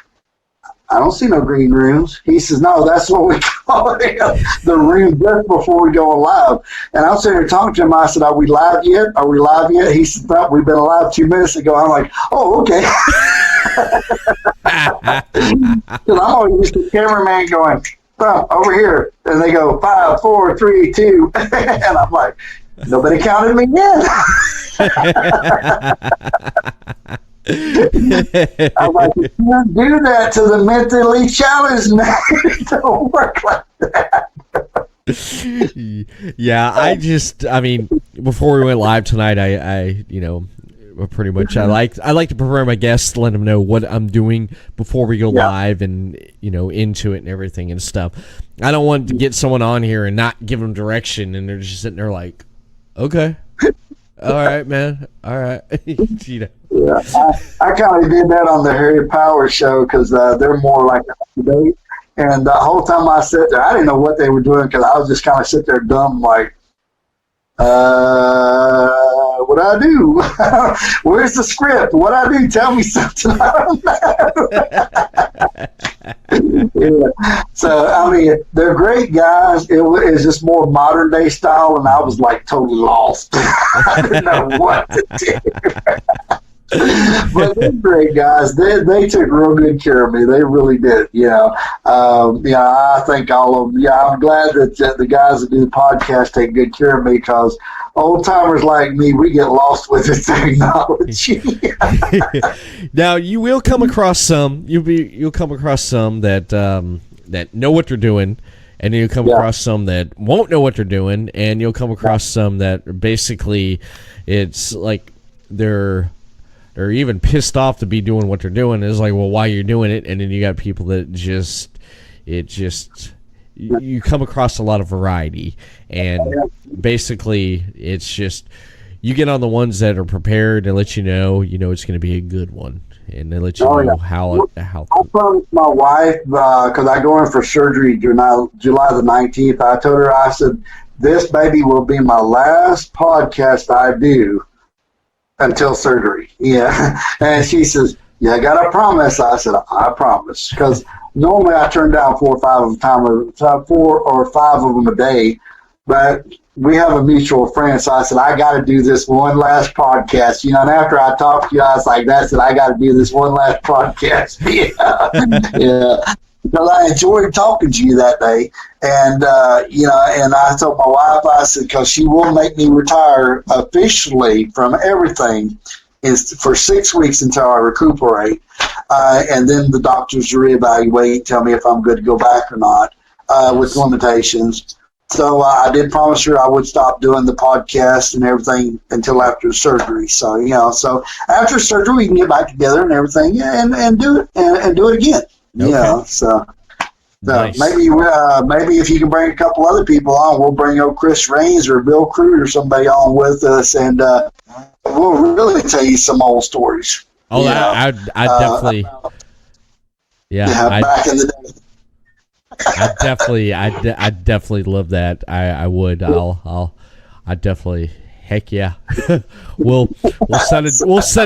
I don't see no green rooms. He says, no, that's what we call it, the room just before we go live. And I'm sitting there talking to him. I said, are we live yet? Are we live yet? He said, no, we've been live 2 minutes ago. I'm like, oh, okay. Because I'm always used to the cameraman going, oh, over here. And they go, 5, 4, 3, 2. And I'm like, nobody counted me in. I'm like, you can't do that to the mentally challenged, man. It don't work like that. Yeah, I mean, before we went live tonight, I pretty much I like to prepare my guests, let them know what I'm doing before we go live and into it and everything and stuff. I don't want to get someone on here and not give them direction and they're just sitting there like, okay, all right, man, all right. Yeah, I kind of did that on the Harry Power show because they're more like a date. And the whole time I sat there, I didn't know what they were doing because I was just kind of sitting there dumb, like, what do I do? Where's the script? What do I do? Tell me something. I don't know. Yeah. So, I mean, they're great guys. It was just more modern day style, and I was like totally lost. I didn't know what to do. But they're great guys. They took real good care of me. They really did. I think all of them. Yeah, I'm glad that the guys that do the podcast take good care of me because old timers like me, we get lost with the technology. Now you will come across some. You'll come across some that that know what they're doing, and you'll come across some that won't know what they're doing, and you'll come across some that basically it's like they're even pissed off to be doing what they're doing. It's like, well, why you're doing it? And then you got people that you come across a lot of variety. And basically, it's just, you get on the ones that are prepared and let you know it's going to be a good one. And they let you know how. I promised my wife, because I go in for surgery July the 19th. I told her, I said, this baby will be my last podcast I do until surgery. Yeah. And she says, yeah, I got a promise. I said, I promise. Because normally I turn down 4 or 5 of them a day. But we have a mutual friend. So I said, I got to do this one last podcast. And after I talked to you, I was like, that's it. I got to do this one last podcast. Yeah. Because I enjoyed talking to you that day. And, and I told my wife, I said, because she will make me retire officially from everything for 6 weeks until I recuperate. And then the doctors reevaluate, tell me if I'm good to go back or not, with limitations. So I did promise her I would stop doing the podcast and everything until after surgery. So, so after surgery, we can get back together and everything and do it and do it again. Okay. Yeah, so nice. Maybe if you can bring a couple other people on, we'll bring Chris Raines or Bill Crude or somebody on with us, and we'll really tell you some old stories. Oh, I definitely, back in the day. I definitely love that. I would. I definitely. Heck yeah. we'll set a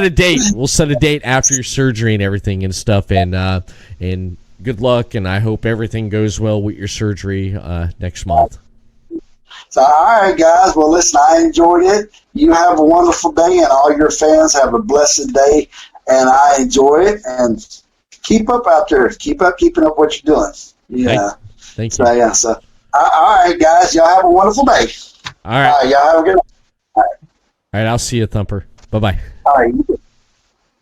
date. We'll set a date after your surgery and everything and stuff, and good luck, and I hope everything goes well with your surgery next month. So, all right, guys. Well, listen, I enjoyed it. You have a wonderful day, and all your fans have a blessed day, and I enjoy it. And keep up out there. Keep up keeping up what you're doing. Yeah. Thank you. So, yeah. So, all right, guys. Y'all have a wonderful day. All right. Y'all have a good night. All right, I'll see you, Thumper. Bye-bye. All right.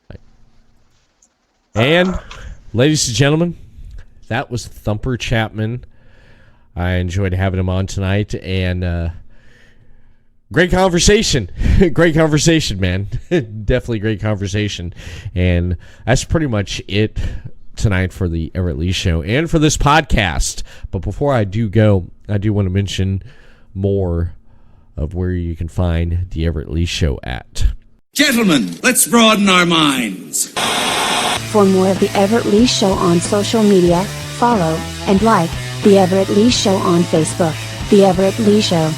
Bye. And, ladies and gentlemen, that was Thumper Chapman. I enjoyed having him on tonight, and great conversation. Great conversation, man. Definitely great conversation. And that's pretty much it tonight for the Everett Lee Show and for this podcast. But before I do go, I do want to mention more of where you can find the Everett Lee Show at. Gentlemen, let's broaden our minds. For more of the Everett Lee Show on social media, follow and like the Everett Lee Show on Facebook, the Everett Lee Show,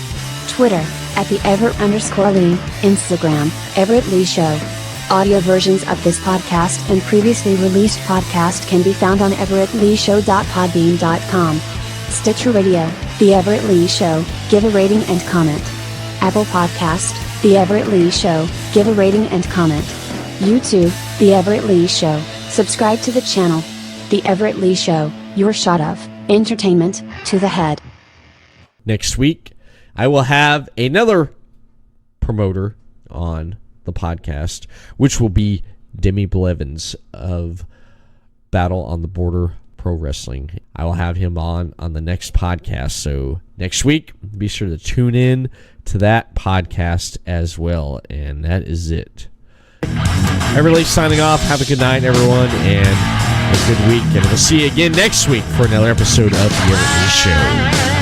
Twitter, at the Everett_Lee, Instagram, Everett Lee Show. Audio versions of this podcast and previously released podcast can be found on everettleeshow.podbean.com. Stitcher Radio, The Everett Lee Show, give a rating and comment. Apple Podcast, The Everett Lee Show, give a rating and comment. YouTube, The Everett Lee Show, subscribe to the channel. The Everett Lee Show, your shot of entertainment to the head. Next week, I will have another promoter on the podcast, which will be Demi Blevins of Battle on the Border Pro Wrestling. I will have him on the next podcast. So next week, be sure to tune in to that podcast as well. And that is it. Everett Lee signing off. Have a good night, everyone, and a good week. And we'll see you again next week for another episode of The Everett Lee Show.